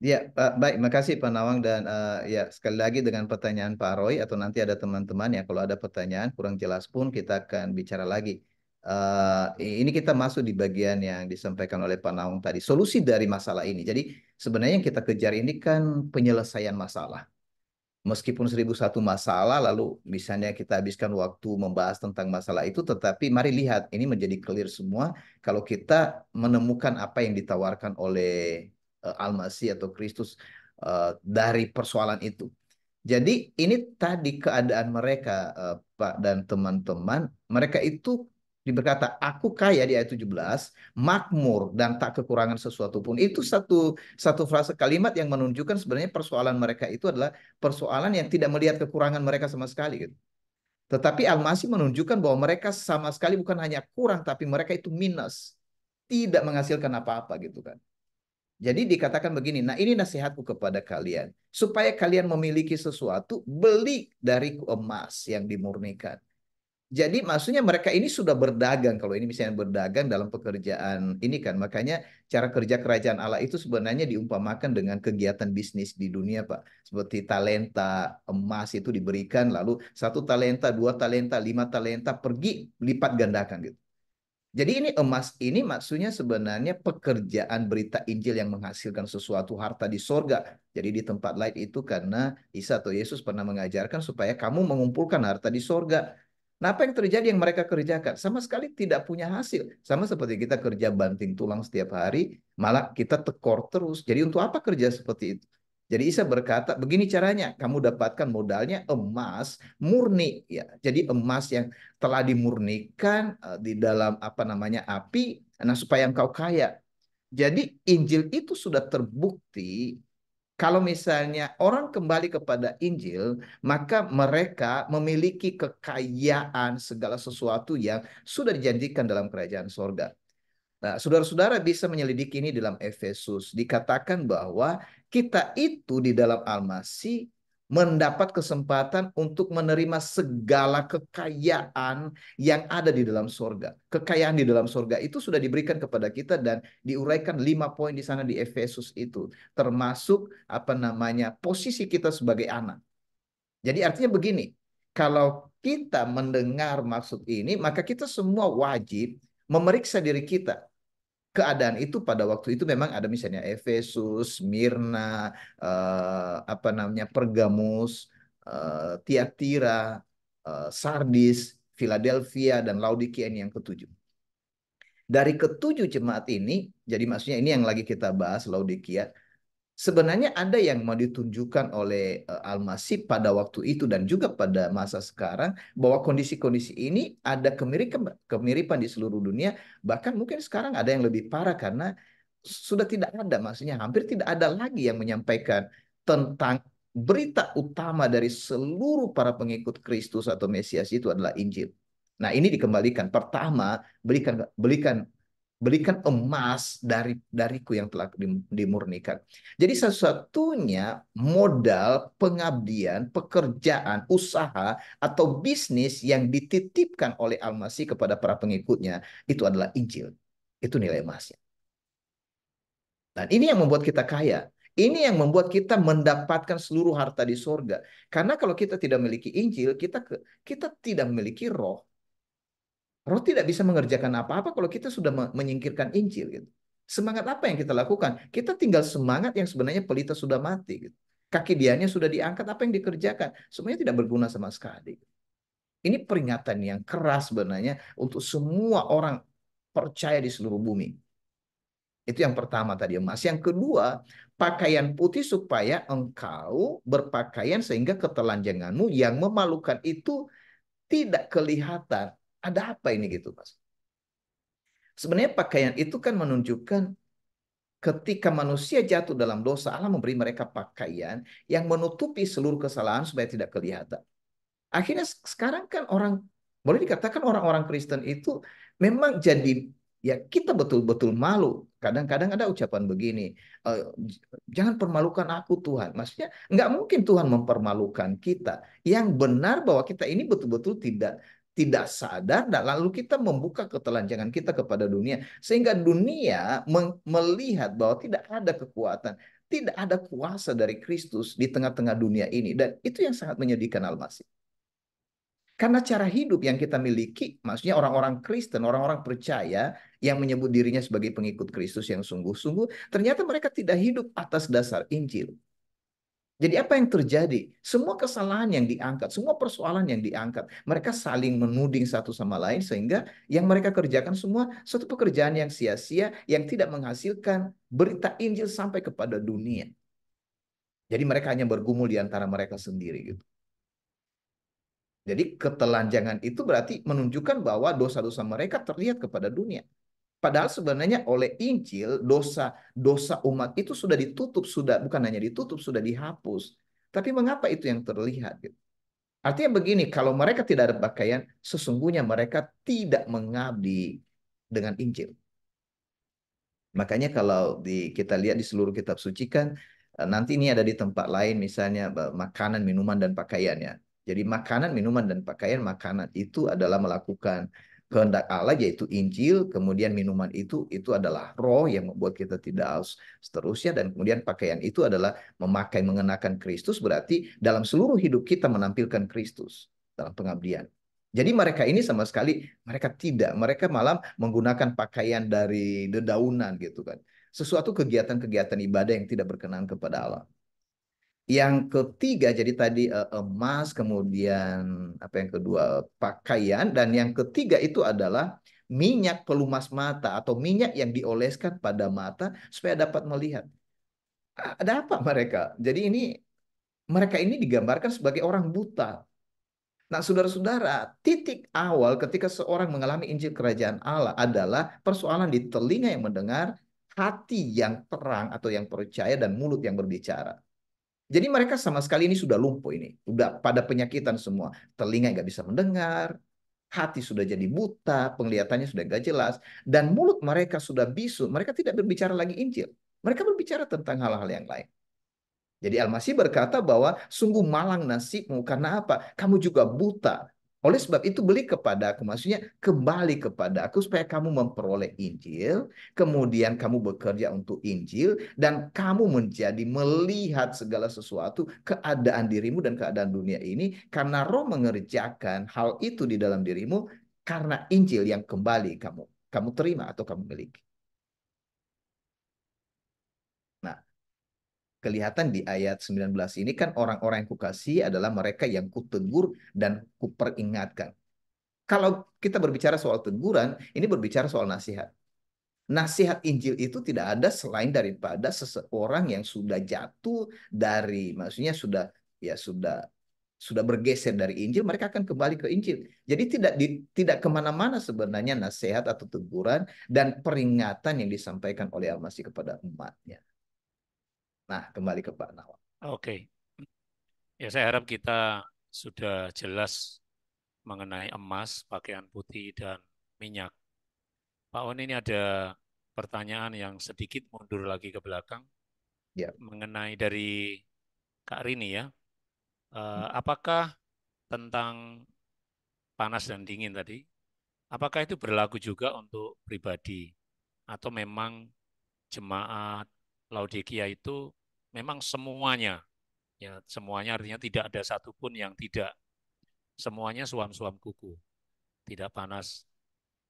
Ya, baik, makasih Pak Nawang dan ya sekali lagi dengan pertanyaan Pak Roy atau nanti ada teman-teman ya kalau ada pertanyaan kurang jelas pun kita akan bicara lagi. Ini kita masuk di bagian yang disampaikan oleh Pak Nawang tadi, solusi dari masalah ini. Jadi sebenarnya yang kita kejar ini kan penyelesaian masalah. Meskipun 1001 masalah, lalu misalnya kita habiskan waktu membahas tentang masalah itu, tetapi mari lihat ini menjadi clear semua kalau kita menemukan apa yang ditawarkan oleh Al-Masih atau Kristus dari persoalan itu. Jadi ini tadi keadaan mereka, Pak dan teman-teman, mereka itu berkata, aku kaya di ayat 17, makmur dan tak kekurangan sesuatu pun. Itu satu frase kalimat yang menunjukkan sebenarnya persoalan mereka itu adalah persoalan yang tidak melihat kekurangan mereka sama sekali gitu. Tetapi Al-Masih menunjukkan bahwa mereka sama sekali bukan hanya kurang, tapi mereka itu minus. Tidak menghasilkan apa-apa gitu kan. Jadi dikatakan begini, nah ini nasihatku kepada kalian. Supaya kalian memiliki sesuatu, beli dari emas yang dimurnikan. Jadi maksudnya mereka ini sudah berdagang. Kalau ini misalnya berdagang dalam pekerjaan ini kan. Makanya cara kerja kerajaan Allah itu sebenarnya diumpamakan dengan kegiatan bisnis di dunia Pak. Seperti talenta emas itu diberikan. Lalu 1 talenta, 2 talenta, 5 talenta pergi lipat gandakan gitu. Jadi ini emas ini maksudnya sebenarnya pekerjaan berita Injil yang menghasilkan sesuatu harta di sorga. Jadi di tempat lain itu karena Isa atau Yesus pernah mengajarkan supaya kamu mengumpulkan harta di sorga. Nah, apa yang terjadi yang mereka kerjakan? Sama sekali tidak punya hasil. Sama seperti kita kerja banting tulang setiap hari, malah kita tekor terus. Jadi untuk apa kerja seperti itu? Jadi Isa berkata, begini caranya, kamu dapatkan modalnya emas murni ya. Jadi emas yang telah dimurnikan di dalam apa namanya api, nah supaya engkau kaya. Jadi Injil itu sudah terbukti kalau misalnya orang kembali kepada Injil, maka mereka memiliki kekayaan segala sesuatu yang sudah dijanjikan dalam kerajaan sorga. Nah, saudara-saudara bisa menyelidiki ini dalam Efesus. Dikatakan bahwa kita itu di dalam Al-Masih mendapat kesempatan untuk menerima segala kekayaan yang ada di dalam sorga. Kekayaan di dalam sorga itu sudah diberikan kepada kita dan diuraikan 5 poin di sana di Efesus itu. Termasuk apa namanya posisi kita sebagai anak. Jadi artinya begini, kalau kita mendengar maksud ini, maka kita semua wajib memeriksa diri kita. Keadaan itu pada waktu itu memang ada misalnya Efesus, Mirna, apa namanya Pergamus, Tiatira, Sardis, Philadelphia dan Laodikia ini yang ketujuh. Dari ketujuh jemaat ini, jadi maksudnya ini yang lagi kita bahas Laodikia. Sebenarnya ada yang mau ditunjukkan oleh Al-Masih pada waktu itu dan juga pada masa sekarang bahwa kondisi-kondisi ini ada kemiripan di seluruh dunia, bahkan mungkin sekarang ada yang lebih parah karena sudah tidak ada, maksudnya hampir tidak ada lagi yang menyampaikan tentang berita utama dari seluruh para pengikut Kristus atau Mesias itu adalah Injil. Nah, ini dikembalikan. Pertama, belikan belikan emas dariku yang telah dimurnikan. Jadi satu-satunya modal pengabdian, pekerjaan, usaha, atau bisnis yang dititipkan oleh Al-Masih kepada para pengikutnya, itu adalah Injil. Itu nilai emasnya. Dan ini yang membuat kita kaya. Ini yang membuat kita mendapatkan seluruh harta di sorga. Karena kalau kita tidak memiliki Injil, kita tidak memiliki roh. Roh tidak bisa mengerjakan apa-apa kalau kita sudah menyingkirkan Injil gitu. Semangat apa yang kita lakukan? Kita tinggal semangat yang sebenarnya pelita sudah mati gitu. Kaki dianya sudah diangkat, apa yang dikerjakan? Semuanya tidak berguna sama sekali. Ini peringatan yang keras sebenarnya untuk semua orang percaya di seluruh bumi. Itu yang pertama tadi emas. Yang kedua, pakaian putih supaya engkau berpakaian sehingga ketelanjanganmu yang memalukan itu tidak kelihatan. Ada apa ini gitu, Mas? Sebenarnya pakaian itu kan menunjukkan ketika manusia jatuh dalam dosa, Allah memberi mereka pakaian yang menutupi seluruh kesalahan supaya tidak kelihatan. Akhirnya sekarang kan boleh dikatakan orang-orang Kristen itu memang jadi, ya kita betul-betul malu. Kadang-kadang ada ucapan begini, jangan permalukan aku Tuhan. Maksudnya nggak mungkin Tuhan mempermalukan kita. Yang benar bahwa kita ini betul-betul tidak sadar dan lalu kita membuka ketelanjangan kita kepada dunia sehingga dunia melihat bahwa tidak ada kekuatan, tidak ada kuasa dari Kristus di tengah-tengah dunia ini, dan itu yang sangat menyedihkan Al-Masih. Karena cara hidup yang kita miliki, maksudnya orang-orang Kristen, orang-orang percaya yang menyebut dirinya sebagai pengikut Kristus yang sungguh-sungguh, ternyata mereka tidak hidup atas dasar Injil. Jadi apa yang terjadi? Semua kesalahan yang diangkat, semua persoalan yang diangkat, mereka saling menuding satu sama lain sehingga yang mereka kerjakan semua suatu pekerjaan yang sia-sia, yang tidak menghasilkan berita Injil sampai kepada dunia. Jadi mereka hanya bergumul di antara mereka sendiri gitu. Jadi ketelanjangan itu berarti menunjukkan bahwa dosa-dosa mereka terlihat kepada dunia. Padahal sebenarnya oleh Injil dosa umat itu sudah ditutup, sudah bukan hanya ditutup, sudah dihapus. Tapi mengapa itu yang terlihat gitu? Artinya begini, kalau mereka tidak ada pakaian, sesungguhnya mereka tidak mengabdi dengan Injil. Makanya kalau kita lihat di seluruh kitab suci kan, nanti ini ada di tempat lain misalnya makanan, minuman, dan pakaian ya. Jadi makanan, minuman, dan pakaian, makanan itu adalah melakukan kehendak Allah yaitu Injil, kemudian minuman itu adalah roh yang membuat kita tidak haus seterusnya, dan kemudian pakaian itu adalah memakai mengenakan Kristus, berarti dalam seluruh hidup kita menampilkan Kristus dalam pengabdian. Jadi mereka ini sama sekali mereka tidak, mereka malah menggunakan pakaian dari dedaunan gitu kan. Sesuatu kegiatan-kegiatan ibadah yang tidak berkenan kepada Allah. Yang ketiga jadi tadi emas, kemudian apa yang kedua pakaian, dan yang ketiga itu adalah minyak pelumas mata atau minyak yang dioleskan pada mata supaya dapat melihat. Ada apa mereka? Jadi ini mereka ini digambarkan sebagai orang buta. Nah, saudara-saudara, titik awal ketika seorang mengalami Injil Kerajaan Allah adalah persoalan di telinga yang mendengar, hati yang terang atau yang percaya, dan mulut yang berbicara. Jadi mereka sama sekali ini sudah lumpuh ini. Udah pada penyakitan semua. Telinga nggak bisa mendengar, hati sudah jadi buta, penglihatannya sudah nggak jelas, dan mulut mereka sudah bisu. Mereka tidak berbicara lagi Injil. Mereka berbicara tentang hal-hal yang lain. Jadi Al-Masih berkata bahwa sungguh malang nasibmu karena apa? Kamu juga buta. Oleh sebab itu beli kepada aku, maksudnya kembali kepada aku supaya kamu memperoleh Injil, kemudian kamu bekerja untuk Injil, dan kamu menjadi melihat segala sesuatu, keadaan dirimu dan keadaan dunia ini, karena Roh mengerjakan hal itu di dalam dirimu, karena Injil yang kembali kamu terima atau kamu miliki. Nah, kelihatan di ayat 19 ini kan orang-orang yang kukasihi adalah mereka yang kutegur dan kuperingatkan. Kalau kita berbicara soal teguran, ini berbicara soal nasihat. Nasihat Injil itu tidak ada selain daripada seseorang yang sudah jatuh dari, maksudnya sudah bergeser dari Injil, mereka akan kembali ke Injil. Jadi tidak kemana-mana sebenarnya nasihat atau teguran dan peringatan yang disampaikan oleh Al-Masih kepada umatnya. Nah, kembali ke Pak Nawal. Oke, ya saya harap kita sudah jelas mengenai emas, pakaian putih, dan minyak. Pak On, ini ada pertanyaan yang sedikit mundur lagi ke belakang Ya. mengenai dari Kak Rini ya. Apakah tentang panas dan dingin tadi, apakah itu berlaku juga untuk pribadi atau memang jemaat Laodikia itu memang semuanya, ya semuanya artinya tidak ada satupun yang tidak, semuanya suam-suam kuku, tidak panas,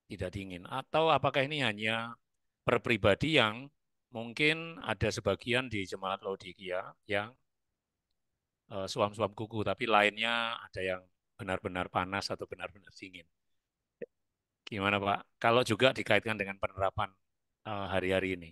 tidak dingin, atau apakah ini hanya per pribadi yang mungkin ada sebagian di jemaat Laodikia yang suam-suam kuku, tapi lainnya ada yang benar-benar panas atau benar-benar dingin. Gimana Pak? Kalau juga dikaitkan dengan penerapan hari-hari ini.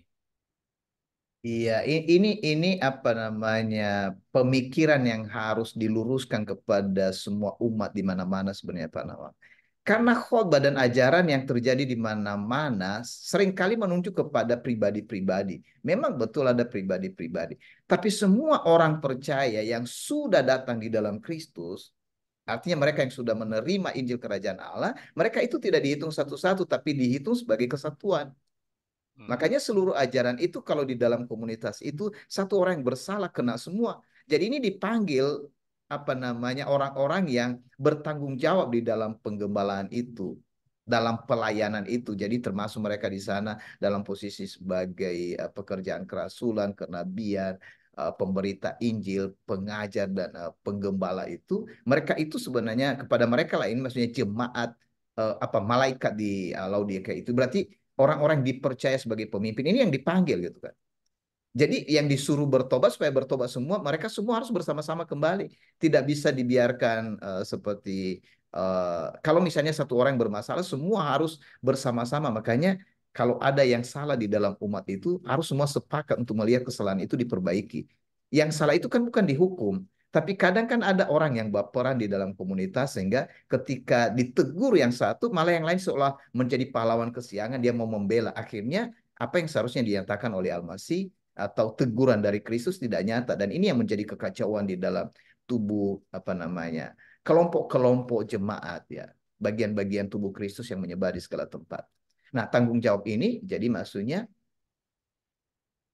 Iya, ini apa namanya pemikiran yang harus diluruskan kepada semua umat di mana-mana sebenarnya Pak Nawang. Karena khotbah dan ajaran yang terjadi di mana-mana seringkali menunjuk kepada pribadi-pribadi. Memang betul ada pribadi-pribadi, tapi semua orang percaya yang sudah datang di dalam Kristus, artinya mereka yang sudah menerima Injil Kerajaan Allah, mereka itu tidak dihitung satu-satu, tapi dihitung sebagai kesatuan. Makanya seluruh ajaran itu kalau di dalam komunitas itu satu orang yang bersalah kena semua. Jadi ini dipanggil apa namanya orang-orang yang bertanggung jawab di dalam penggembalaan itu, dalam pelayanan itu. Jadi termasuk mereka di sana dalam posisi sebagai pekerjaan kerasulan, kenabian, pemberita Injil, pengajar dan penggembala itu. Mereka itu sebenarnya kepada mereka lah ini maksudnya jemaat apa malaikat di Laodikia itu. Berarti orang-orang dipercaya sebagai pemimpin ini yang dipanggil gitu kan. Jadi yang disuruh bertobat supaya bertobat semua, mereka semua harus bersama-sama kembali. Tidak bisa dibiarkan seperti kalau misalnya satu orang yang bermasalah, semua harus bersama-sama. Makanya kalau ada yang salah di dalam umat itu, harus semua sepakat untuk melihat kesalahan itu diperbaiki. Yang salah itu kan bukan dihukum, tapi kadang kan ada orang yang baperan di dalam komunitas sehingga ketika ditegur yang satu, malah yang lain seolah menjadi pahlawan kesiangan, dia mau membela. Akhirnya apa yang seharusnya dinyatakan oleh Al-Masih atau teguran dari Kristus tidak nyata, dan ini yang menjadi kekacauan di dalam tubuh apa namanya kelompok-kelompok jemaat ya, bagian-bagian tubuh Kristus yang menyebar di segala tempat. Nah, tanggung jawab ini jadi maksudnya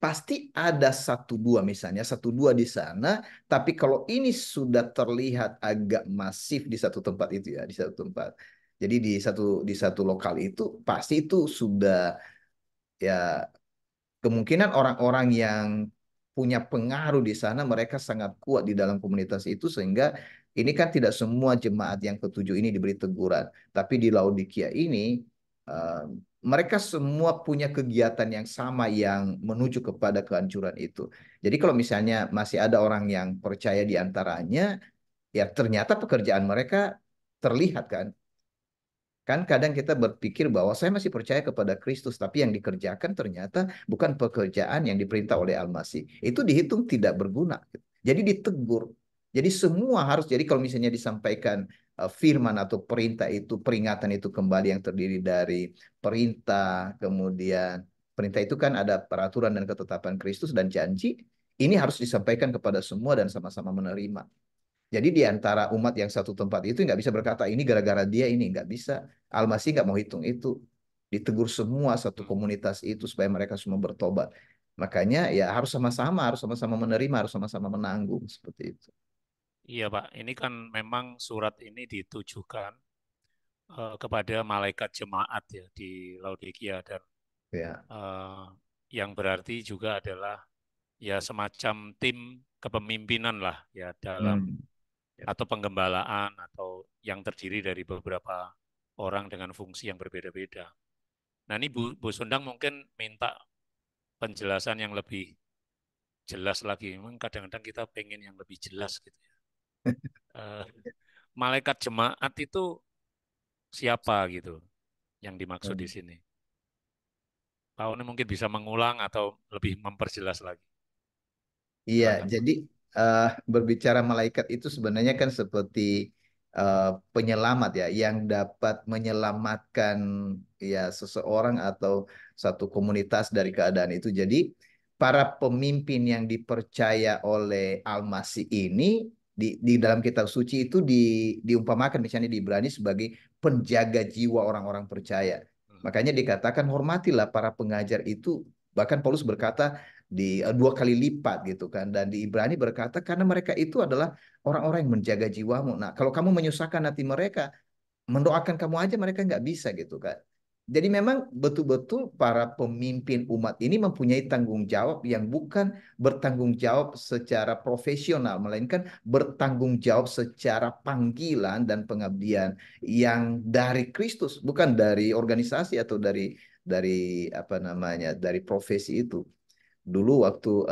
pasti ada satu dua misalnya satu dua di sana, tapi kalau ini sudah terlihat agak masif di satu tempat itu ya, di satu tempat. Jadi di satu lokal itu pasti itu sudah ya kemungkinan orang-orang yang punya pengaruh di sana mereka sangat kuat di dalam komunitas itu sehingga Ini kan tidak semua jemaat yang ketujuh ini diberi teguran, tapi di Laodikia ini eh, mereka semua punya kegiatan yang sama yang menuju kepada kehancuran itu. Jadi kalau misalnya masih ada orang yang percaya di antaranya, ya ternyata pekerjaan mereka terlihat kan. Kan kadang kita berpikir bahwa saya masih percaya kepada Kristus, tapi yang dikerjakan ternyata bukan pekerjaan yang diperintah oleh Al-Masih. Itu dihitung tidak berguna. Jadi ditegur. Jadi semua harus, jadi kalau misalnya disampaikan firman atau perintah itu, peringatan itu kembali yang terdiri dari perintah, kemudian perintah itu kan ada peraturan dan ketetapan Kristus dan janji, ini harus disampaikan kepada semua dan sama-sama menerima. Jadi di antara umat yang satu tempat itu nggak bisa berkata ini gara-gara dia ini nggak bisa. Al-Masih nggak mau hitung itu. Ditegur semua satu komunitas itu supaya mereka semua bertobat. Makanya ya harus sama-sama menerima, harus sama-sama menanggung seperti itu. Iya Pak, ini kan memang surat ini ditujukan kepada malaikat jemaat ya di Laodikia dan Ya. eh, yang berarti juga adalah ya semacam tim kepemimpinan lah ya dalam Hmm. Ya. atau penggembalaan atau yang terdiri dari beberapa orang dengan fungsi yang berbeda-beda. Nah ini Bu Sundang mungkin minta penjelasan yang lebih jelas lagi. Memang kadang-kadang kita pengen yang lebih jelas gitu ya. Eh, Malaikat jemaat itu siapa gitu yang dimaksud di Hmm. sini? Pak Oni mungkin bisa mengulang atau lebih memperjelas lagi. Iya, Silakan Pak. jadi eh, berbicara malaikat itu sebenarnya kan seperti eh, penyelamat ya, yang dapat menyelamatkan ya seseorang atau satu komunitas dari keadaan itu. Jadi para pemimpin yang dipercaya oleh Al-Masih ini di dalam kitab suci itu diumpamakan misalnya di Ibrani sebagai penjaga jiwa orang-orang percaya. Hmm. Makanya dikatakan hormatilah para pengajar itu. Bahkan Paulus berkata dua kali lipat gitu kan, dan di Ibrani berkata karena mereka itu adalah orang-orang yang menjaga jiwamu. Nah kalau kamu menyusahkan hati mereka, mendoakan kamu aja mereka nggak bisa gitu kan. Jadi memang betul-betul para pemimpin umat ini mempunyai tanggung jawab yang bukan bertanggung jawab secara profesional, melainkan bertanggung jawab secara panggilan dan pengabdian yang dari Kristus, bukan dari organisasi atau dari apa namanya, dari profesi itu. Dulu waktu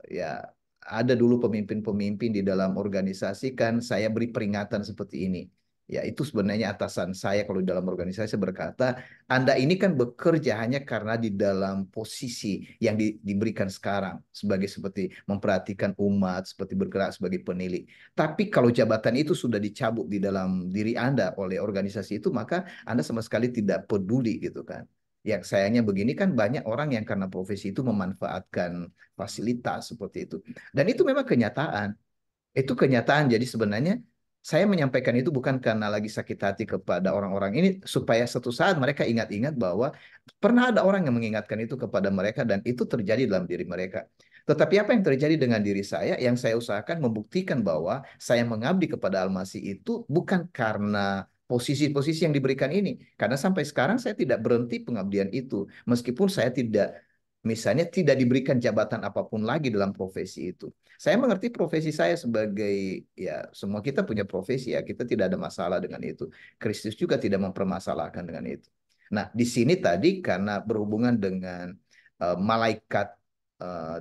ya ada dulu pemimpin-pemimpin di dalam organisasi kan saya beri peringatan seperti ini. Ya itu sebenarnya atasan saya kalau di dalam organisasi saya berkata, Anda ini kan bekerja hanya karena di dalam posisi yang diberikan sekarang sebagai seperti memperhatikan umat, seperti bergerak sebagai penilik. Tapi kalau jabatan itu sudah dicabut di dalam diri Anda oleh organisasi itu, maka Anda sama sekali tidak peduli gitu kan. Yang sayangnya begini kan banyak orang yang karena profesi itu memanfaatkan fasilitas seperti itu. Dan itu memang kenyataan. Itu kenyataan. Jadi sebenarnya saya menyampaikan itu bukan karena lagi sakit hati kepada orang-orang ini, supaya suatu saat mereka ingat-ingat bahwa pernah ada orang yang mengingatkan itu kepada mereka dan itu terjadi dalam diri mereka. Tetapi apa yang terjadi dengan diri saya, yang saya usahakan membuktikan bahwa saya mengabdi kepada Al-Masih itu bukan karena posisi-posisi yang diberikan ini. Karena sampai sekarang saya tidak berhenti pengabdian itu. Meskipun saya tidak, misalnya tidak diberikan jabatan apapun lagi dalam profesi itu. Saya mengerti profesi saya sebagai, ya semua kita punya profesi ya, kita tidak ada masalah dengan itu. Kristus juga tidak mempermasalahkan dengan itu. Nah, di sini tadi karena berhubungan dengan malaikat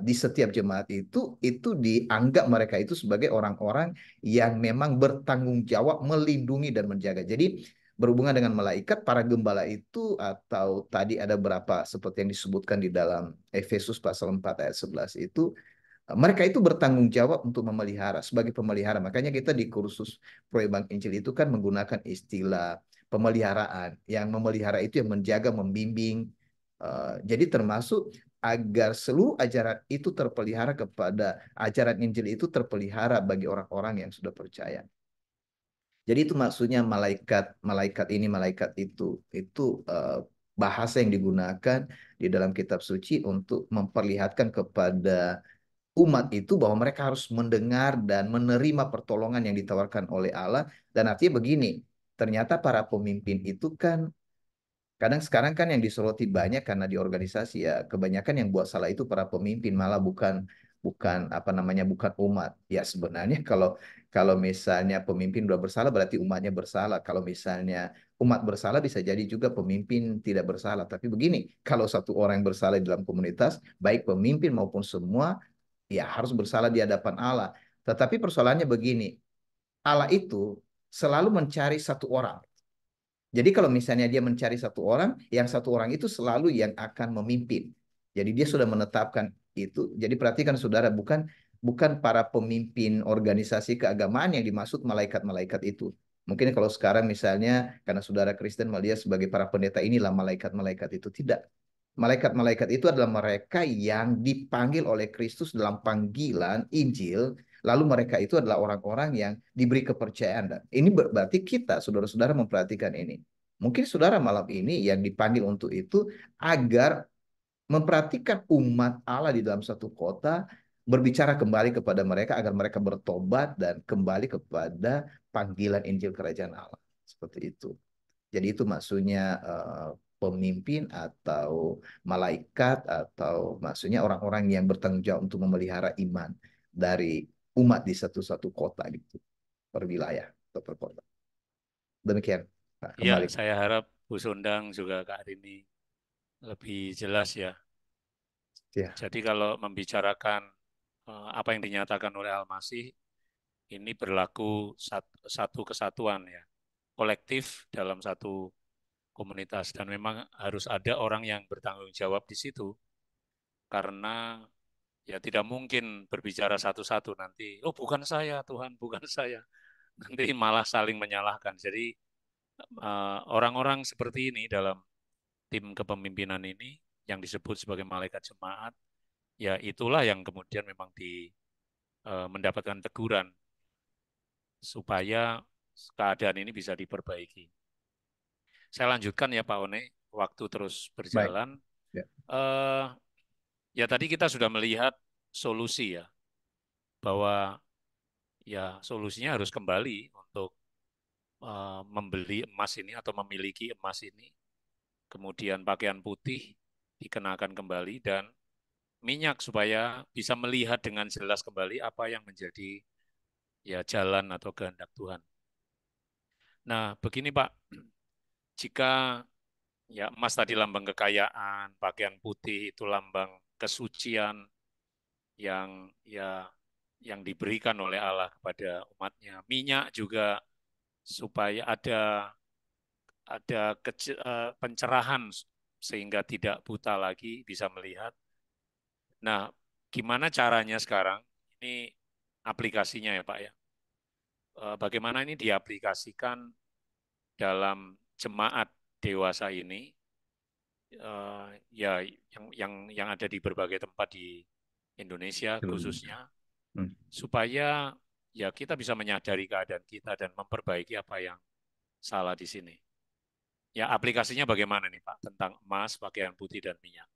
di setiap jemaat itu dianggap mereka itu sebagai orang-orang yang memang bertanggung jawab melindungi dan menjaga. Jadi berhubungan dengan malaikat, para gembala itu atau tadi ada berapa seperti yang disebutkan di dalam Efesus pasal 4 ayat 11 itu, mereka itu bertanggung jawab untuk memelihara sebagai pemelihara. Makanya kita di kursus Proyek Injil itu kan menggunakan istilah pemeliharaan. Yang memelihara itu yang menjaga, membimbing. Jadi termasuk agar seluruh ajaran itu terpelihara, kepada ajaran Injil itu terpelihara bagi orang-orang yang sudah percaya. Jadi itu maksudnya malaikat, malaikat ini, malaikat itu bahasa yang digunakan di dalam kitab suci untuk memperlihatkan kepada umat itu bahwa mereka harus mendengar dan menerima pertolongan yang ditawarkan oleh Allah. Dan artinya begini, ternyata para pemimpin itu kan kadang sekarang kan yang disoroti banyak karena di organisasi ya kebanyakan yang buat salah itu para pemimpin, malah bukan bukan apa namanya, bukan umat. Ya sebenarnya kalau kalau misalnya pemimpin udah bersalah berarti umatnya bersalah. Kalau misalnya umat bersalah bisa jadi juga pemimpin tidak bersalah. Tapi begini, kalau satu orang yang bersalah di dalam komunitas, baik pemimpin maupun semua, ya harus bersalah di hadapan Allah. Tetapi persoalannya begini, Allah itu selalu mencari satu orang. Jadi kalau misalnya dia mencari satu orang, yang satu orang itu selalu yang akan memimpin. Jadi dia sudah menetapkan itu. Jadi perhatikan saudara, bukan bukan para pemimpin organisasi keagamaan yang dimaksud malaikat-malaikat itu. Mungkin kalau sekarang misalnya karena saudara Kristen melihat sebagai para pendeta inilah malaikat-malaikat itu. Tidak. Malaikat-malaikat itu adalah mereka yang dipanggil oleh Kristus dalam panggilan Injil. Lalu mereka itu adalah orang-orang yang diberi kepercayaan. Dan ini berarti kita, saudara-saudara, memperhatikan ini. Mungkin saudara malam ini yang dipanggil untuk itu agar memperhatikan umat Allah di dalam satu kota, berbicara kembali kepada mereka agar mereka bertobat dan kembali kepada panggilan Injil Kerajaan Allah. Seperti itu. Jadi itu maksudnya pemimpin atau malaikat atau maksudnya orang-orang yang bertanggung jawab untuk memelihara iman dari umat di satu-satu kota gitu, per wilayah atau per kota. Demikian, Pak, Ya, kembali. saya harap Bu Sundang juga Kak Rini lebih jelas ya. Ya, Jadi kalau membicarakan apa yang dinyatakan oleh Al-Masih, ini berlaku satu kesatuan ya, kolektif dalam satu komunitas. Dan memang harus ada orang yang bertanggung jawab di situ, karena ya tidak mungkin berbicara satu-satu nanti, oh bukan saya Tuhan, bukan saya. Nanti malah saling menyalahkan. Jadi orang-orang seperti ini dalam tim kepemimpinan ini yang disebut sebagai malaikat jemaat, ya itulah yang kemudian memang mendapatkan teguran supaya keadaan ini bisa diperbaiki. Saya lanjutkan ya Pak One, waktu terus baik. berjalan. Ya, Eh, ya tadi kita sudah melihat solusi ya, bahwa ya solusinya harus kembali untuk membeli emas ini atau memiliki emas ini, kemudian pakaian putih dikenakan kembali dan minyak supaya bisa melihat dengan jelas kembali apa yang menjadi ya jalan atau kehendak Tuhan. Nah, begini Pak, jika ya emas tadi lambang kekayaan, pakaian putih itu lambang kesucian yang ya yang diberikan oleh Allah kepada umatnya. Minyak juga supaya ada pencerahan sehingga tidak buta lagi, bisa melihat. Nah, gimana caranya sekarang? Ini aplikasinya ya Pak ya. Bagaimana ini diaplikasikan dalam jemaat dewasa ini, ya yang ada di berbagai tempat di Indonesia seluruhnya. khususnya, Hmm. supaya ya kita bisa menyadari keadaan kita dan memperbaiki apa yang salah di sini. Ya aplikasinya bagaimana nih Pak tentang emas, pakaian putih dan minyak?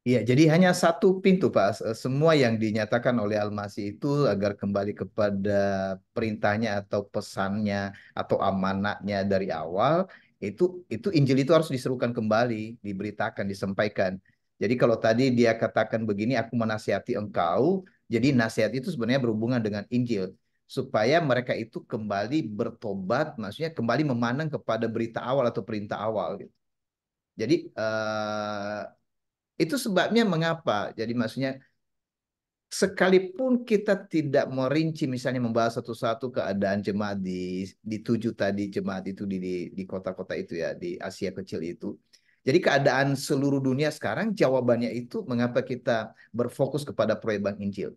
Iya, jadi hanya satu pintu, Pak. Semua yang dinyatakan oleh Al-Masih itu agar kembali kepada perintahnya atau pesannya atau amanatnya dari awal, itu Injil itu harus diserukan kembali, diberitakan, disampaikan. Jadi kalau tadi dia katakan begini, aku menasihati engkau, jadi nasihat itu sebenarnya berhubungan dengan Injil. Supaya mereka itu kembali bertobat, maksudnya kembali memandang kepada berita awal atau perintah awal, gitu. Jadi itu sebabnya mengapa. Jadi maksudnya sekalipun kita tidak merinci misalnya membahas satu-satu keadaan jemaat di tujuh tadi jemaat itu di kota-kota itu ya di Asia kecil itu. Jadi keadaan seluruh dunia sekarang jawabannya itu mengapa kita berfokus kepada proyek Bank Injil.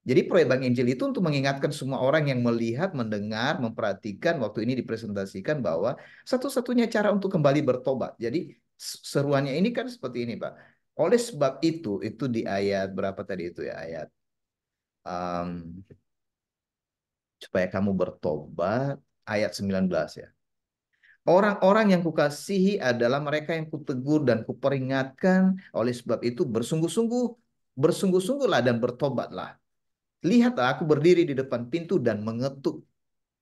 Jadi proyek Bank Injil itu untuk mengingatkan semua orang yang melihat, mendengar, memperhatikan waktu ini dipresentasikan bahwa satu-satunya cara untuk kembali bertobat. Jadi seruannya ini kan seperti ini, Pak. Oleh sebab itu di ayat berapa tadi itu ya ayat um, supaya kamu bertobat ayat 19 ya. Orang-orang yang kukasihi adalah mereka yang kutegur dan kuperingatkan. Oleh sebab itu bersungguh-sungguhlah dan bertobatlah. Lihatlah aku berdiri di depan pintu dan mengetuk.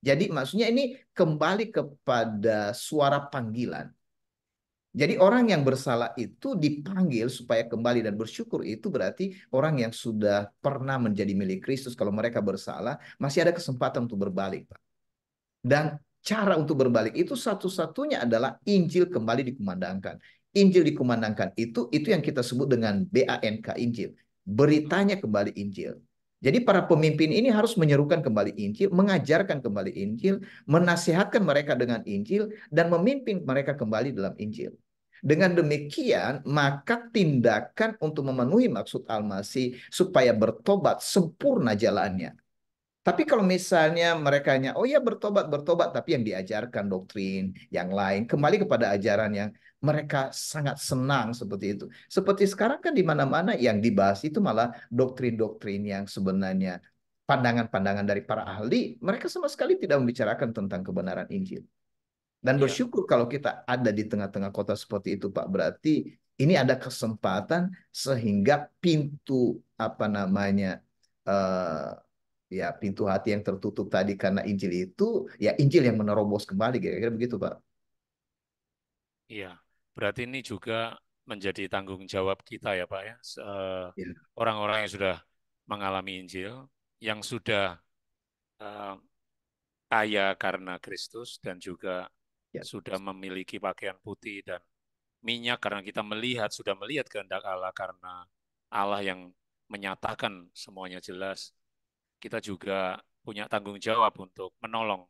Jadi maksudnya ini kembali kepada suara panggilan. Jadi orang yang bersalah itu dipanggil supaya kembali dan bersyukur itu berarti orang yang sudah pernah menjadi milik Kristus. Kalau mereka bersalah, masih ada kesempatan untuk berbalik, Pak. Dan cara untuk berbalik itu satu-satunya adalah Injil kembali dikumandangkan. Injil dikumandangkan itu yang kita sebut dengan BANK Injil. Beritanya kembali Injil. Jadi para pemimpin ini harus menyerukan kembali Injil, mengajarkan kembali Injil, menasihatkan mereka dengan Injil, dan memimpin mereka kembali dalam Injil. Dengan demikian, maka tindakan untuk memenuhi maksud Al-Masih supaya bertobat sempurna jalannya. Tapi kalau misalnya mereka hanya, oh ya bertobat, bertobat, tapi yang diajarkan doktrin yang lain, kembali kepada ajaran yang mereka sangat senang seperti itu. Seperti sekarang kan di mana-mana yang dibahas itu malah doktrin-doktrin yang sebenarnya pandangan-pandangan dari para ahli, mereka sama sekali tidak membicarakan tentang kebenaran Injil. Dan Iya, bersyukur kalau kita ada di tengah-tengah kota seperti itu, Pak. Berarti ini ada kesempatan sehingga pintu apa namanya eh, ya pintu hati yang tertutup tadi karena Injil itu ya Injil yang menerobos kembali kira-kira begitu, Pak. iya. Berarti ini juga menjadi tanggung jawab kita ya Pak ya. Ya, Orang-orang yang sudah mengalami Injil, yang sudah eh, kaya karena Kristus dan juga ya, sudah memiliki pakaian putih dan minyak karena kita melihat, sudah melihat kehendak Allah karena Allah yang menyatakan semuanya jelas. Kita juga punya tanggung jawab untuk menolong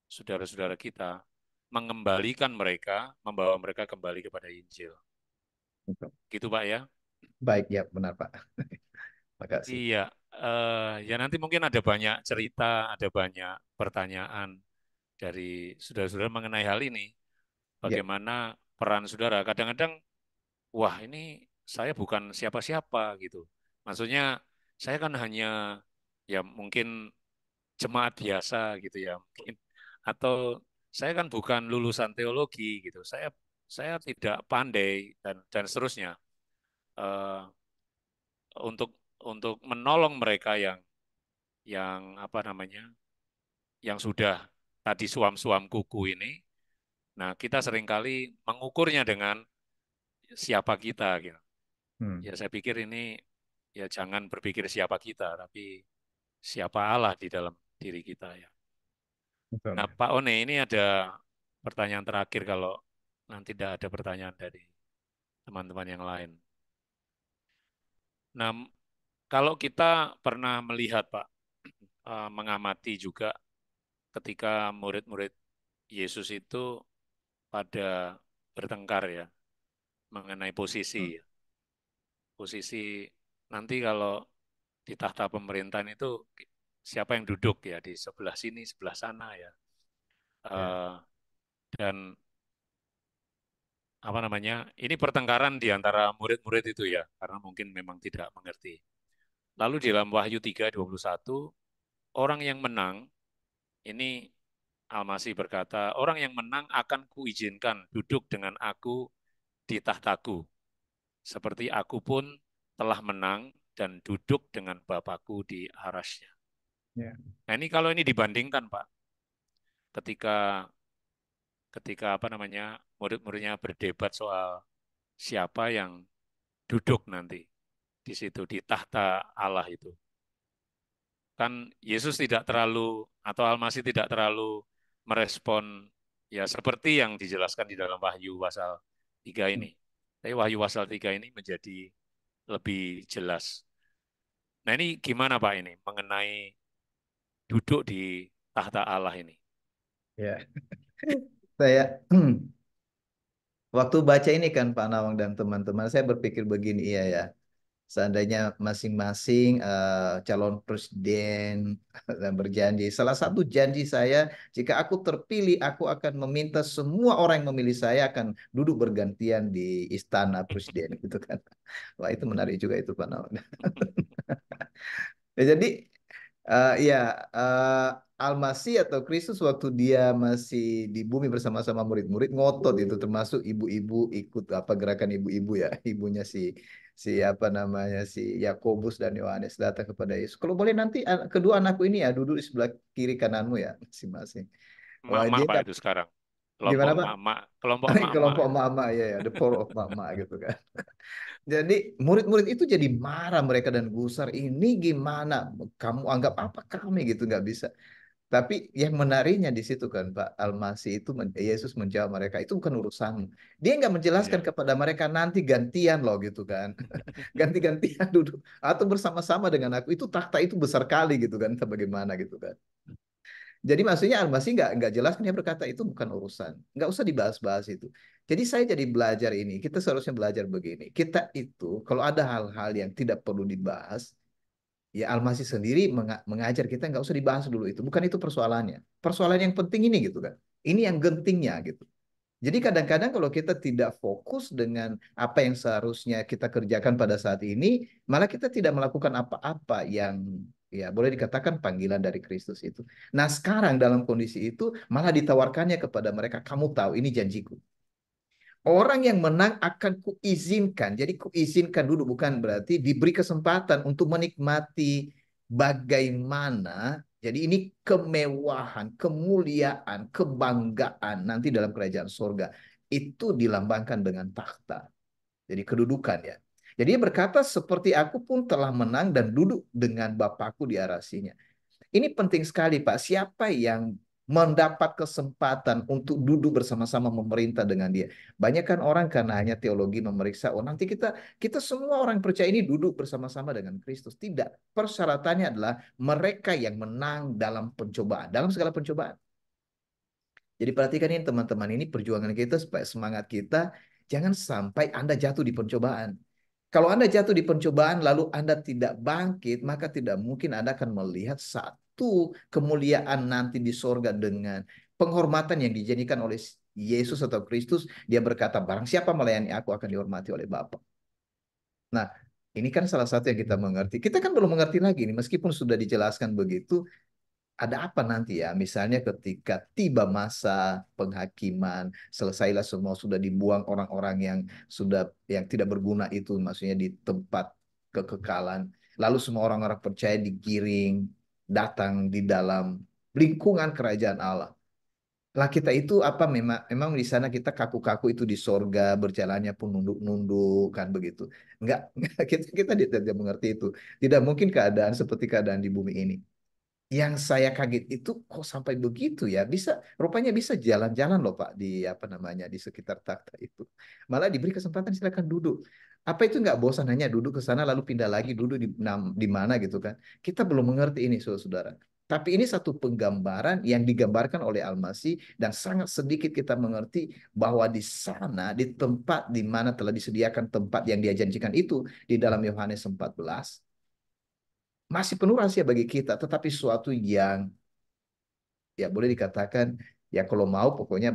saudara-saudara kita, mengembalikan mereka, membawa mereka kembali kepada Injil. betul. Gitu Pak ya? Baik, ya benar, Pak. Makasih. Iya, ya nanti mungkin ada banyak cerita, ada banyak pertanyaan dari saudara-saudara mengenai hal ini. Ya, Bagaimana peran saudara? Kadang-kadang, wah ini saya bukan siapa-siapa gitu. Maksudnya saya kan hanya ya mungkin jemaat biasa gitu ya, mungkin atau saya kan bukan lulusan teologi gitu. Saya tidak pandai dan seterusnya. Eh, untuk menolong mereka yang apa namanya yang sudah tadi suam-suam kuku ini. Nah, kita seringkali mengukurnya dengan siapa kita gitu. hmm, Ya saya pikir ini ya jangan berpikir siapa kita, tapi siapa Allah di dalam diri kita ya. betul. Nah, Pak One ini ada pertanyaan terakhir kalau nanti tidak ada pertanyaan dari teman-teman yang lain. Nah, kalau kita pernah melihat Pak, mengamati juga ketika murid-murid Yesus itu pada bertengkar ya mengenai Hmm, posisi. Posisi nanti kalau di tahta pemerintahan itu siapa yang duduk ya di sebelah sini, sebelah sana ya. ya, Eh, dan apa namanya? Ini pertengkaran di antara murid-murid itu ya, karena mungkin memang tidak mengerti. Lalu di dalam Wahyu 3:21 orang yang menang ini Al-Masih berkata, orang yang menang akan kuizinkan duduk dengan aku di tahtaku, seperti aku pun telah menang dan duduk dengan Bapakku di arasnya. ya, Nah ini kalau ini dibandingkan Pak, ketika ketika apa namanya murid-muridnya berdebat soal siapa yang duduk nanti di situ di tahta Allah itu, kan Yesus tidak terlalu atau Al-Masih tidak terlalu merespon ya seperti yang dijelaskan di dalam Wahyu pasal 3 hmm, ini. Tapi Wahyu pasal 3 ini menjadi lebih jelas. Nah ini gimana Pak ini mengenai duduk di tahta Allah ini? ya. Saya waktu baca ini kan Pak Nawang dan teman-teman, saya berpikir begini, iya ya. Seandainya masing-masing calon presiden dan berjanji. Salah satu janji saya, jika aku terpilih, aku akan meminta semua orang yang memilih saya akan duduk bergantian di istana presiden gitu kan. Wah, itu menarik juga itu Pak Nawan. Ya, jadi ya Al-Masih atau Kristus waktu dia masih di bumi bersama-sama murid-murid ngotot itu termasuk ibu-ibu ikut apa gerakan ibu-ibu ya ibunya si apa namanya si Yakobus dan Yohanes datang kepada Yesus. Kalau boleh nanti kedua anakku ini ya duduk di sebelah kiri kananmu ya masing-masing. Wah Mak-mak dia Pak itu sekarang. Gimana kelompok Pak? mama, kelompok mama. Kelompok mama ya, ya, the power of mama gitu kan. Jadi murid-murid itu jadi marah mereka dan gusar. Ini gimana? Kamu anggap apa kami gitu nggak bisa. Tapi yang menariknya di situ kan Pak Al-Masih itu Yesus menjawab mereka itu bukan urusanmu. Dia nggak menjelaskan Iya. kepada mereka nanti gantian loh gitu kan. Ganti-gantian duduk atau bersama-sama dengan aku itu takhta itu besar kali gitu kan. Entah bagaimana gitu kan. Jadi maksudnya Al-Masih nggak jelas kan dia berkata itu bukan urusan. Nggak usah dibahas-bahas itu. Jadi saya jadi belajar ini. Kita seharusnya belajar begini. Kita itu kalau ada hal-hal yang tidak perlu dibahas, ya Al-Masih sendiri mengajar kita nggak usah dibahas dulu itu. Bukan itu persoalannya. Persoalan yang penting ini gitu kan. Ini yang gentingnya gitu. Jadi kadang-kadang kalau kita tidak fokus dengan apa yang seharusnya kita kerjakan pada saat ini, malah kita tidak melakukan apa-apa yang ya boleh dikatakan panggilan dari Kristus itu. Nah sekarang dalam kondisi itu malah ditawarkannya kepada mereka, kamu tahu ini janjiku. Orang yang menang akan kuizinkan. Jadi kuizinkan dulu bukan berarti diberi kesempatan untuk menikmati bagaimana. Jadi ini kemewahan, kemuliaan, kebanggaan nanti dalam kerajaan surga. Itu dilambangkan dengan takhta. Jadi kedudukan ya. Jadi dia berkata seperti aku pun telah menang dan duduk dengan Bapakku di arasinya. Ini penting sekali, Pak. Siapa yang mendapat kesempatan untuk duduk bersama-sama memerintah dengan dia? Banyak kan orang karena hanya teologi memeriksa, oh nanti kita semua orang percaya ini duduk bersama-sama dengan Kristus. Tidak. Persyaratannya adalah mereka yang menang dalam pencobaan, dalam segala pencobaan. Jadi perhatikan ini teman-teman, ini perjuangan kita supaya semangat kita jangan sampai Anda jatuh di pencobaan. Kalau Anda jatuh di pencobaan lalu Anda tidak bangkit, maka tidak mungkin Anda akan melihat satu kemuliaan nanti di sorga dengan penghormatan yang dijadikan oleh Yesus atau Kristus. Dia berkata, barang siapa melayani aku akan dihormati oleh Bapa. Nah, ini kan salah satu yang kita mengerti. Kita kan belum mengerti lagi nih, meskipun sudah dijelaskan begitu, ada apa nanti ya? Misalnya ketika tiba masa penghakiman, selesailah semua sudah dibuang orang-orang yang tidak berguna itu, maksudnya di tempat kekekalan. Lalu semua orang-orang percaya digiring datang di dalam lingkungan kerajaan Allah. Lah kita itu apa memang di sana kita kaku-kaku itu di sorga berjalannya pun nunduk-nunduk kan begitu. Enggak kita tidak mengerti itu. Tidak mungkin keadaan seperti keadaan di bumi ini. Yang saya kaget itu kok sampai begitu ya bisa rupanya bisa jalan-jalan loh Pak di apa namanya di sekitar takhta itu malah diberi kesempatan silakan duduk apa itu nggak bosan hanya duduk ke sana lalu pindah lagi duduk di mana gitu kan kita belum mengerti ini saudara tapi ini satu penggambaran yang digambarkan oleh Al-Masih dan sangat sedikit kita mengerti bahwa di sana di tempat di mana telah disediakan tempat yang dia janjikan itu di dalam Yohanes 14 masih penuh rahasia bagi kita, tetapi suatu yang ya boleh dikatakan ya kalau mau pokoknya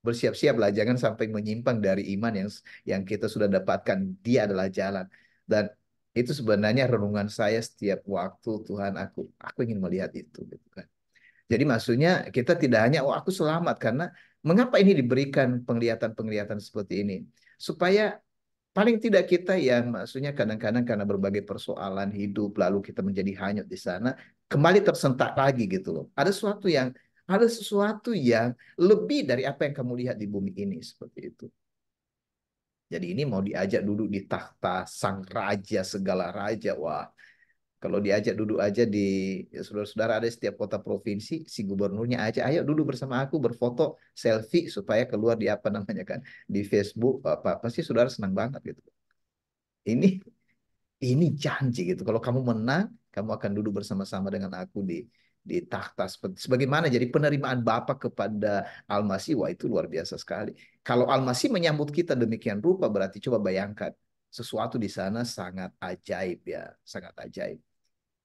bersiap-siap lah, jangan sampai menyimpang dari iman yang kita sudah dapatkan. Dia adalah jalan dan itu sebenarnya renungan saya setiap waktu Tuhan aku ingin melihat itu gitu kan. Jadi maksudnya kita tidak hanya oh aku selamat karena mengapa ini diberikan penglihatan-penglihatan seperti ini supaya paling tidak kita yang maksudnya kadang-kadang karena berbagai persoalan hidup lalu kita menjadi hanyut di sana kembali tersentak lagi gitu loh. Ada sesuatu yang lebih dari apa yang kamu lihat di bumi ini seperti itu. Jadi ini mau diajak duduk di takhta sang raja segala raja. Wah, kalau diajak duduk aja di ya saudara-saudara ada setiap kota provinsi si gubernurnya aja ayo duduk bersama aku berfoto selfie supaya keluar di apa namanya kan di Facebook apa pasti saudara senang banget gitu. Ini ini janji gitu. Kalau kamu menang, kamu akan duduk bersama-sama dengan aku di takhta sebagaimana jadi penerimaan Bapa kepada Al-Masih, wah itu luar biasa sekali. Kalau Al-Masih menyambut kita demikian rupa, berarti coba bayangkan sesuatu di sana sangat ajaib ya, sangat ajaib.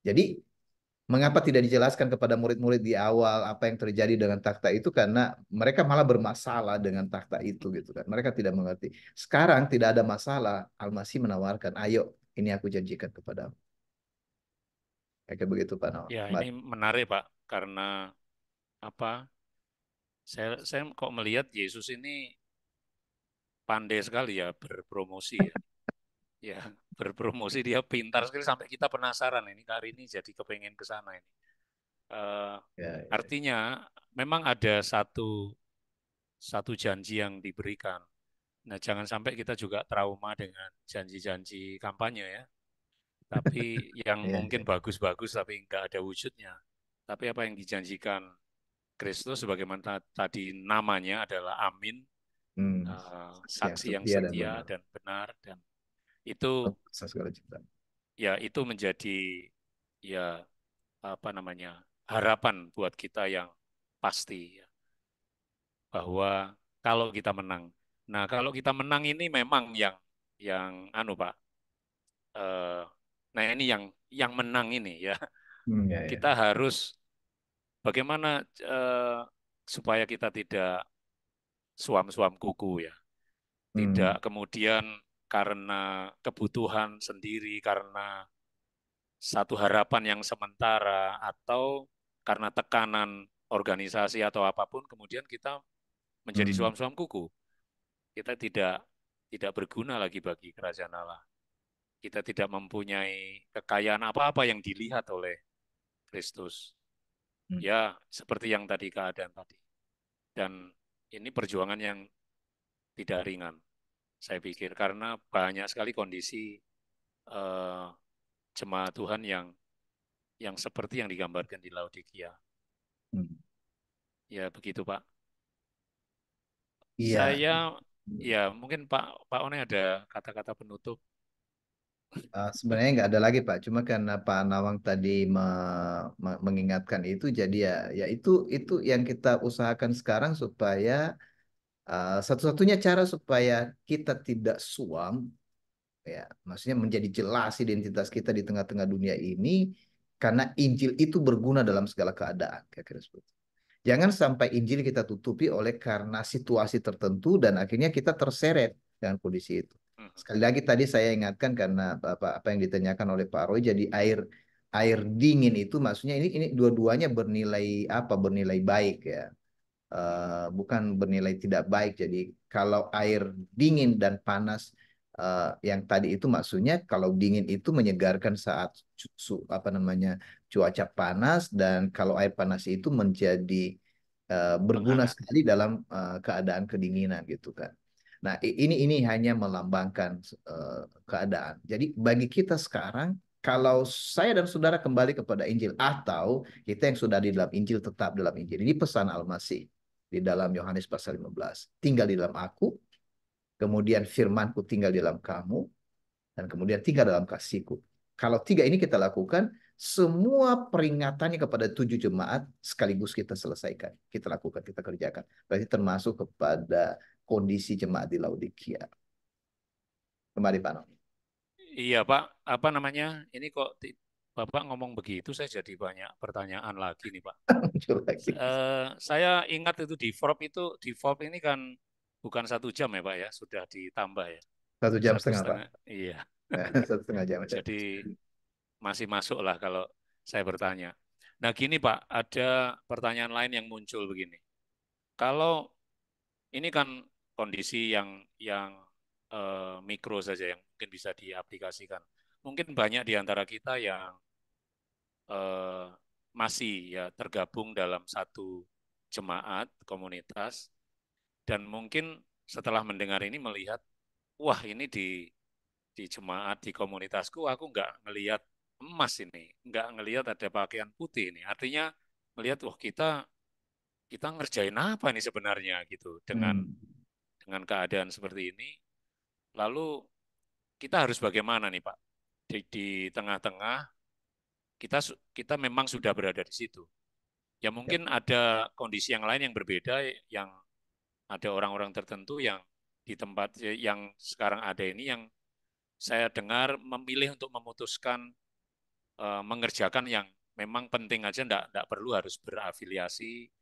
Jadi mengapa tidak dijelaskan kepada murid-murid di awal apa yang terjadi dengan takhta itu karena mereka malah bermasalah dengan takhta itu gitu kan. Mereka tidak mengerti. Sekarang tidak ada masalah. Al-Masih menawarkan, "Ayo, ini aku janjikan kepadamu." Kayak begitu Pak Nawang. Ya, ini menarik Pak karena apa? Saya kok melihat Yesus ini pandai sekali ya berpromosi ya. Ya, berpromosi dia pintar sekali sampai kita penasaran ini hari ini jadi kepengen ke sana ini. Eh, Ya, ya. artinya memang ada satu satu janji yang diberikan. Nah, jangan sampai kita juga trauma dengan janji-janji kampanye ya. Tapi yang Iya, mungkin iya. bagus-bagus tapi nggak ada wujudnya. Tapi apa yang dijanjikan Kristus sebagaimana tadi namanya adalah amin, Hmm. Yang saksi yang setia dan setia benar. dan benar, dan itu Atas segala ciptaan. ya itu menjadi ya apa namanya harapan buat kita yang pasti ya, bahwa kalau kita menang. Nah, kalau kita menang ini memang yang anu Pak, eh, nah ini yang menang ini ya Ya, ya. kita harus bagaimana supaya kita tidak suam-suam kuku ya, Hmm. tidak kemudian karena kebutuhan sendiri, karena satu harapan yang sementara atau karena tekanan organisasi atau apapun kemudian kita menjadi Hmm. suam-suam kuku. Kita tidak berguna lagi bagi kerajaan Allah. Kita tidak mempunyai kekayaan apa-apa yang dilihat oleh Kristus. Hmm. Ya, seperti yang tadi keadaan tadi. Dan ini perjuangan yang tidak ringan, saya pikir, karena banyak sekali kondisi eh, jemaat Tuhan yang seperti yang digambarkan di Laodikia. Hmm. Ya, begitu Pak. Iya. Saya, ya mungkin Pak One ada kata-kata penutup. Sebenarnya nggak ada lagi Pak, cuma karena Pak Nawang tadi mengingatkan itu, jadi ya itu yang kita usahakan sekarang supaya satu-satunya cara supaya kita tidak suam, ya, maksudnya menjadi jelas identitas kita di tengah-tengah dunia ini, karena Injil itu berguna dalam segala keadaan, kira-kira seperti itu. Jangan sampai Injil kita tutupi oleh karena situasi tertentu dan akhirnya kita terseret dengan kondisi itu. Mhm. Sekali lagi tadi saya ingatkan karena apa yang ditanyakan oleh Pak Roy, jadi air air dingin itu maksudnya ini dua-duanya bernilai apa? Bernilai baik ya. Bukan bernilai tidak baik. Jadi kalau air dingin dan panas, yang tadi itu maksudnya kalau dingin itu menyegarkan saat apa namanya cuaca panas, dan kalau air panas itu menjadi berguna Penghangat. sekali dalam keadaan kedinginan gitu kan. Nah, ini hanya melambangkan keadaan. Jadi bagi kita sekarang, kalau saya dan saudara kembali kepada Injil, atau kita yang sudah di dalam Injil tetap dalam Injil. Ini pesan Al-Masih di dalam Yohanes pasal 15. Tinggal di dalam aku, kemudian firmanku tinggal di dalam kamu, dan kemudian tinggal dalam kasihku. Kalau tiga ini kita lakukan, semua peringatannya kepada 7 jemaat sekaligus kita selesaikan. Kita lakukan, kita kerjakan. Berarti termasuk kepada kondisi jemaat di Laodikia. Kembali Pak Nom. Iya Pak, apa namanya? Ini kok Bapak ngomong begitu, saya jadi banyak pertanyaan lagi nih Pak. Muncul lagi. Saya ingat itu di FOB ini kan bukan 1 jam ya Pak ya, sudah ditambah ya, 1 jam setengah Pak. 1,5. Iya, 1,5 jam. jadi masih masuk lah kalau saya bertanya. Nah gini Pak, ada pertanyaan lain yang muncul begini. Kalau ini kan kondisi yang mikro saja yang mungkin bisa diaplikasikan. Mungkin banyak di antara kita yang eh, masih ya tergabung dalam satu jemaat komunitas dan mungkin setelah mendengar ini melihat, wah ini di jemaat di komunitasku aku nggak ngelihat emas ini, nggak ngelihat ada pakaian putih ini. Artinya melihat, wah kita ngerjain apa ini sebenarnya gitu Hmm. dengan keadaan seperti ini. Lalu kita harus bagaimana nih Pak? Di tengah-tengah kita memang sudah berada di situ. Ya Ya. mungkin ada kondisi yang lain yang berbeda, yang ada orang-orang tertentu yang di tempat yang sekarang ada ini yang saya dengar memilih untuk memutuskan mengerjakan yang memang penting aja, enggak perlu harus berafiliasi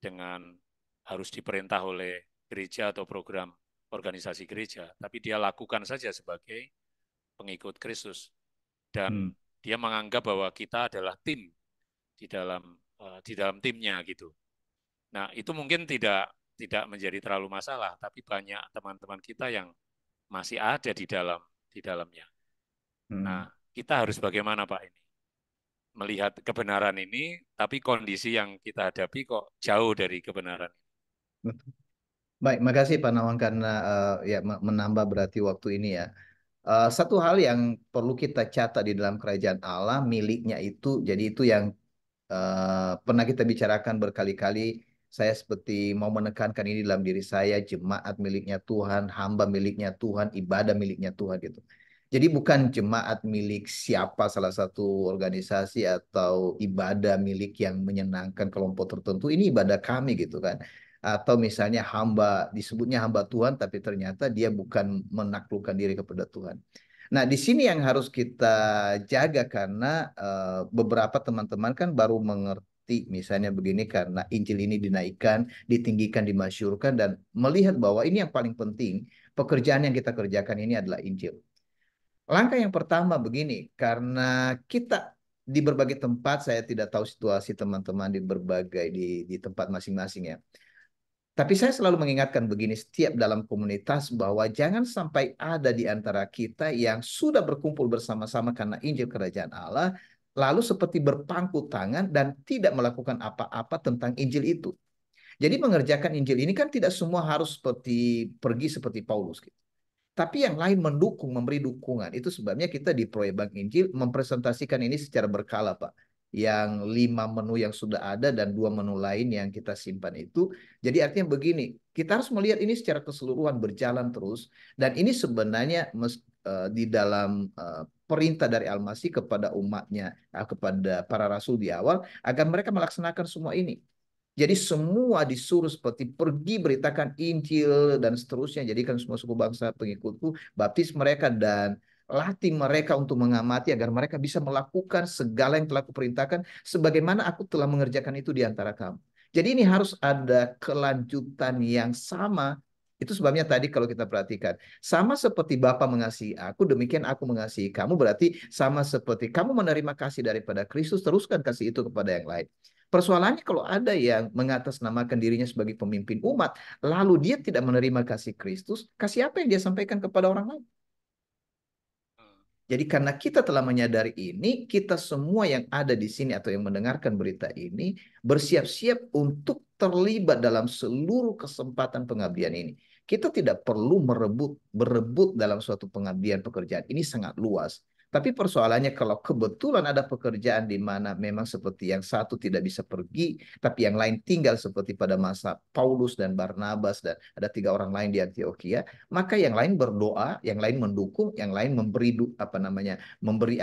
dengan harus diperintah oleh gereja atau program organisasi gereja, tapi dia lakukan saja sebagai pengikut Kristus Hmm. dan dia menganggap bahwa kita adalah tim di dalam timnya gitu. Nah, itu mungkin tidak menjadi terlalu masalah, tapi banyak teman-teman kita yang masih ada di dalamnya. Hmm. Nah, kita harus bagaimana Pak ini? Melihat kebenaran ini, tapi kondisi yang kita hadapi kok jauh dari kebenaran. Baik, makasih Pak Nawang karena ya menambah berarti waktu ini ya. Satu hal yang perlu kita catat di dalam kerajaan Allah miliknya itu, jadi itu yang pernah kita bicarakan berkali-kali. Saya seperti mau menekankan ini dalam diri saya, jemaat miliknya Tuhan, hamba miliknya Tuhan, ibadah miliknya Tuhan gitu. Jadi bukan jemaat milik siapa salah satu organisasi atau ibadah milik yang menyenangkan kelompok tertentu. Ini ibadah kami gitu kan. Atau misalnya hamba, disebutnya hamba Tuhan, tapi ternyata dia bukan menaklukkan diri kepada Tuhan. Nah, di sini yang harus kita jaga karena beberapa teman-teman kan baru mengerti misalnya begini karena Injil ini dinaikkan, ditinggikan, dimasyurkan dan melihat bahwa ini yang paling penting, pekerjaan yang kita kerjakan ini adalah Injil. Langkah yang pertama begini, karena kita di berbagai tempat, saya tidak tahu situasi teman-teman di berbagai di tempat masing-masing ya. Tapi saya selalu mengingatkan begini setiap dalam komunitas bahwa jangan sampai ada di antara kita yang sudah berkumpul bersama-sama karena Injil Kerajaan Allah, lalu seperti berpangku tangan dan tidak melakukan apa-apa tentang Injil itu. Jadi mengerjakan Injil ini kan tidak semua harus seperti pergi seperti Paulus gitu. Tapi yang lain mendukung, memberi dukungan. Itu sebabnya kita di Proyek Bank Injil mempresentasikan ini secara berkala, Pak. Yang 5 menu yang sudah ada dan 2 menu lain yang kita simpan itu. Jadi artinya begini, kita harus melihat ini secara keseluruhan berjalan terus. Dan ini sebenarnya di dalam perintah dari Al-Masih kepada umatnya, kepada para rasul di awal, agar mereka melaksanakan semua ini. Jadi semua disuruh seperti pergi beritakan Injil dan seterusnya. Jadikan semua suku bangsa pengikutku, baptis mereka dan latih mereka untuk mengamati agar mereka bisa melakukan segala yang telah kuperintahkan sebagaimana aku telah mengerjakan itu di antara kamu. Jadi ini harus ada kelanjutan yang sama. Itu sebabnya tadi kalau kita perhatikan, sama seperti Bapa mengasihi aku, demikian aku mengasihi kamu. Berarti sama seperti kamu menerima kasih daripada Kristus, teruskan kasih itu kepada yang lain. Persoalannya kalau ada yang mengatasnamakan dirinya sebagai pemimpin umat, lalu dia tidak menerima kasih Kristus, kasih apa yang dia sampaikan kepada orang lain? Jadi karena kita telah menyadari ini, kita semua yang ada di sini atau yang mendengarkan berita ini, bersiap-siap untuk terlibat dalam seluruh kesempatan pengabdian ini. Kita tidak perlu berebut dalam suatu pengabdian pekerjaan. Ini sangat luas. Tapi persoalannya kalau kebetulan ada pekerjaan di mana memang seperti yang satu tidak bisa pergi, tapi yang lain tinggal seperti pada masa Paulus dan Barnabas dan ada 3 orang lain di Antioquia, maka yang lain berdoa, yang lain mendukung, yang lain memberi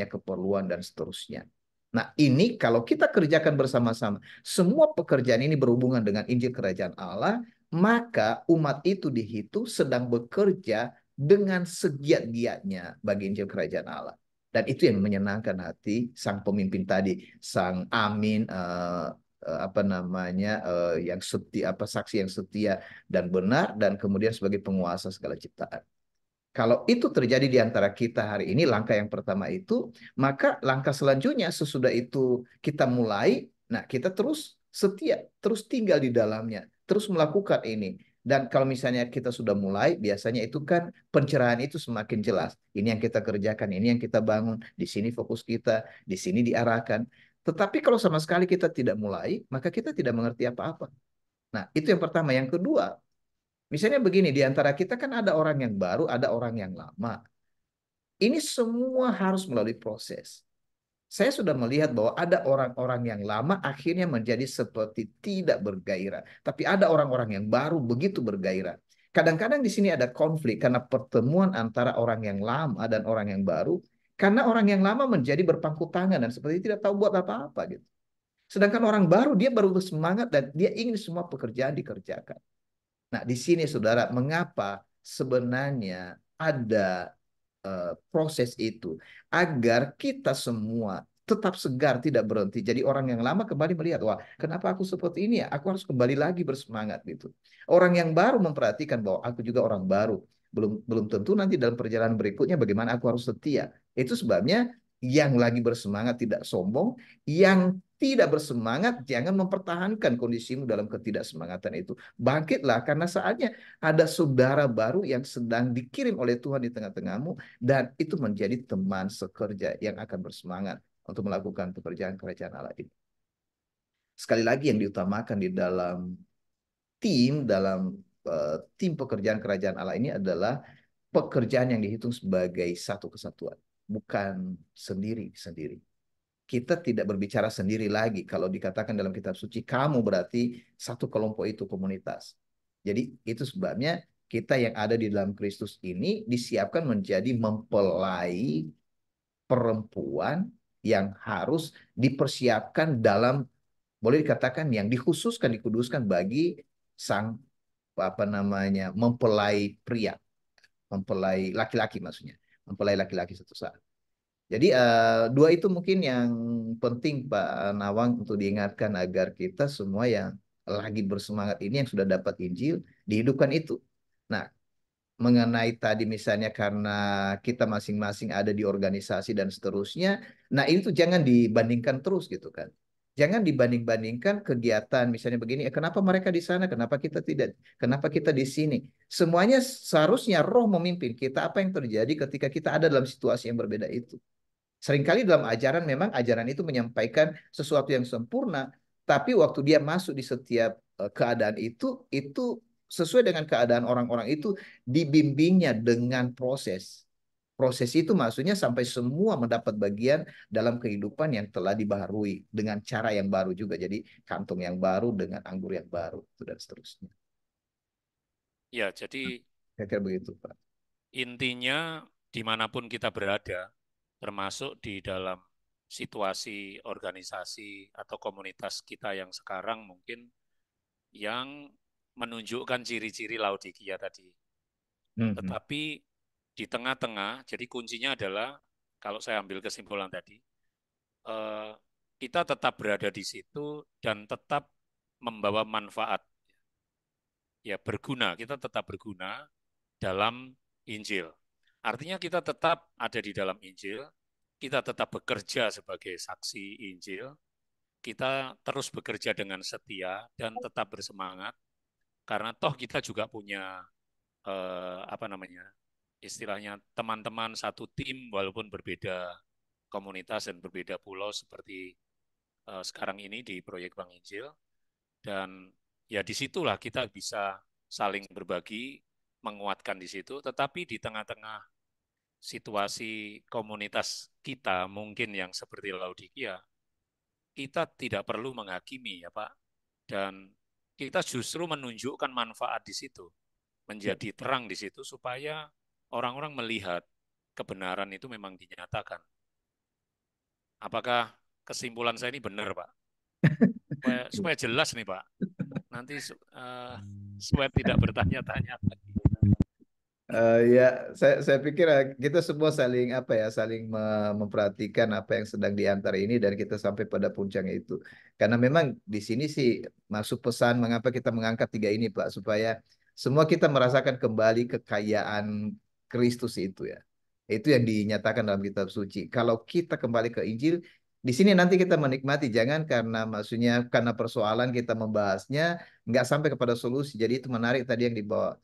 keperluan dan seterusnya. Nah, ini kalau kita kerjakan bersama-sama, semua pekerjaan ini berhubungan dengan Injil Kerajaan Allah, maka umat itu dihitung sedang bekerja dengan segiat-giatnya bagi Injil Kerajaan Allah. Dan itu yang menyenangkan hati sang pemimpin tadi, sang amin, yang setia, saksi yang setia dan benar, dan kemudian sebagai penguasa segala ciptaan. Kalau itu terjadi di antara kita hari ini, langkah yang pertama itu, maka langkah selanjutnya sesudah itu kita mulai, nah kita terus setia, terus tinggal di dalamnya, terus melakukan ini. Dan kalau misalnya kita sudah mulai, biasanya itu kan pencerahan itu semakin jelas. Ini yang kita kerjakan, ini yang kita bangun, di sini fokus kita, di sini diarahkan. Tetapi kalau sama sekali kita tidak mulai, maka kita tidak mengerti apa-apa. Nah, itu yang pertama. Yang kedua, misalnya begini, di antara kita kan ada orang yang baru, ada orang yang lama. Ini semua harus melalui proses. Saya sudah melihat bahwa ada orang-orang yang lama akhirnya menjadi seperti tidak bergairah. Tapi ada orang-orang yang baru begitu bergairah. Kadang-kadang di sini ada konflik karena pertemuan antara orang yang lama dan orang yang baru. Karena orang yang lama menjadi berpangku tangan dan seperti tidak tahu buat apa-apa gitu. Sedangkan orang baru, dia baru bersemangat dan dia ingin semua pekerjaan dikerjakan. Nah, di sini saudara, mengapa sebenarnya ada proses itu agar kita semua tetap segar, tidak berhenti. Jadi orang yang lama kembali melihat, wah, kenapa aku seperti ini ya? Aku harus kembali lagi bersemangat gitu. Orang yang baru memperhatikan bahwa aku juga orang baru. Belum belum tentu nanti dalam perjalanan berikutnya bagaimana aku harus setia. Itu sebabnya yang lagi bersemangat tidak sombong, yang tidak bersemangat jangan mempertahankan kondisimu dalam ketidaksemangatan itu. Bangkitlah karena saatnya ada saudara baru yang sedang dikirim oleh Tuhan di tengah-tengahmu dan itu menjadi teman sekerja yang akan bersemangat untuk melakukan pekerjaan kerajaan Allah ini. Sekali lagi yang diutamakan di dalam tim, dalam tim pekerjaan kerajaan Allah ini adalah pekerjaan yang dihitung sebagai satu kesatuan, bukan sendiri-sendiri. Kita tidak berbicara sendiri lagi. Kalau dikatakan dalam kitab suci, kamu berarti satu kelompok itu komunitas. Jadi itu sebabnya kita yang ada di dalam Kristus ini disiapkan menjadi mempelai perempuan yang harus dipersiapkan dalam, boleh dikatakan yang dikhususkan, dikuduskan bagi sang mempelai pria, mempelai laki-laki maksudnya, mempelai laki-laki satu saat. Jadi dua itu mungkin yang penting Pak Nawang untuk diingatkan agar kita semua yang lagi bersemangat ini yang sudah dapat Injil dihidupkan itu. Nah, mengenai tadi misalnya karena kita masing-masing ada di organisasi dan seterusnya, nah itu jangan dibandingkan terus gitu kan. Jangan dibanding-bandingkan kegiatan misalnya begini, kenapa mereka di sana, kenapa kita tidak, kenapa kita di sini. Semuanya seharusnya roh memimpin kita apa yang terjadi ketika kita ada dalam situasi yang berbeda itu. Seringkali dalam ajaran memang ajaran itu menyampaikan sesuatu yang sempurna, tapi waktu dia masuk di setiap keadaan itu sesuai dengan keadaan orang-orang itu dibimbingnya dengan proses. Proses itu maksudnya sampai semua mendapat bagian dalam kehidupan yang telah dibaharui dengan cara yang baru juga. Jadi kantong yang baru dengan anggur yang baru dan seterusnya. Ya, jadi Saya kira begitu, Pak. intinya dimanapun kita berada, termasuk di dalam situasi organisasi atau komunitas kita yang sekarang mungkin yang menunjukkan ciri-ciri Laodikia tadi. Mhm. Tetapi di tengah-tengah, jadi kuncinya adalah, kalau saya ambil kesimpulan tadi, eh, kita tetap berada di situ dan tetap membawa manfaat, ya berguna, kita tetap berguna dalam Injil. Artinya kita tetap ada di dalam Injil, kita tetap bekerja sebagai saksi Injil, kita terus bekerja dengan setia dan tetap bersemangat, karena toh kita juga punya apa namanya, istilahnya teman-teman satu tim walaupun berbeda komunitas dan berbeda pulau seperti sekarang ini di proyek Bank Injil. Dan ya disitulah kita bisa saling berbagi, menguatkan di situ, tetapi di tengah-tengah situasi komunitas kita mungkin yang seperti Laodikia, kita tidak perlu menghakimi ya Pak, dan kita justru menunjukkan manfaat di situ, Ya. menjadi terang di situ supaya orang-orang melihat kebenaran itu memang dinyatakan. Apakah kesimpulan saya ini benar Pak? Supaya jelas nih Pak, nanti supaya tidak bertanya-tanya lagi. Ya, saya pikir kita semua saling apa ya, saling memperhatikan apa yang sedang diantar ini dan kita sampai pada puncaknya itu. Karena memang di sini sih masuk pesan mengapa kita mengangkat tiga ini, Pak, supaya semua kita merasakan kembali kekayaan Kristus itu ya. Itu yang dinyatakan dalam kitab suci. Kalau kita kembali ke Injil, di sini nanti kita menikmati, jangan karena maksudnya karena persoalan kita membahasnya nggak sampai kepada solusi. Jadi itu menarik tadi yang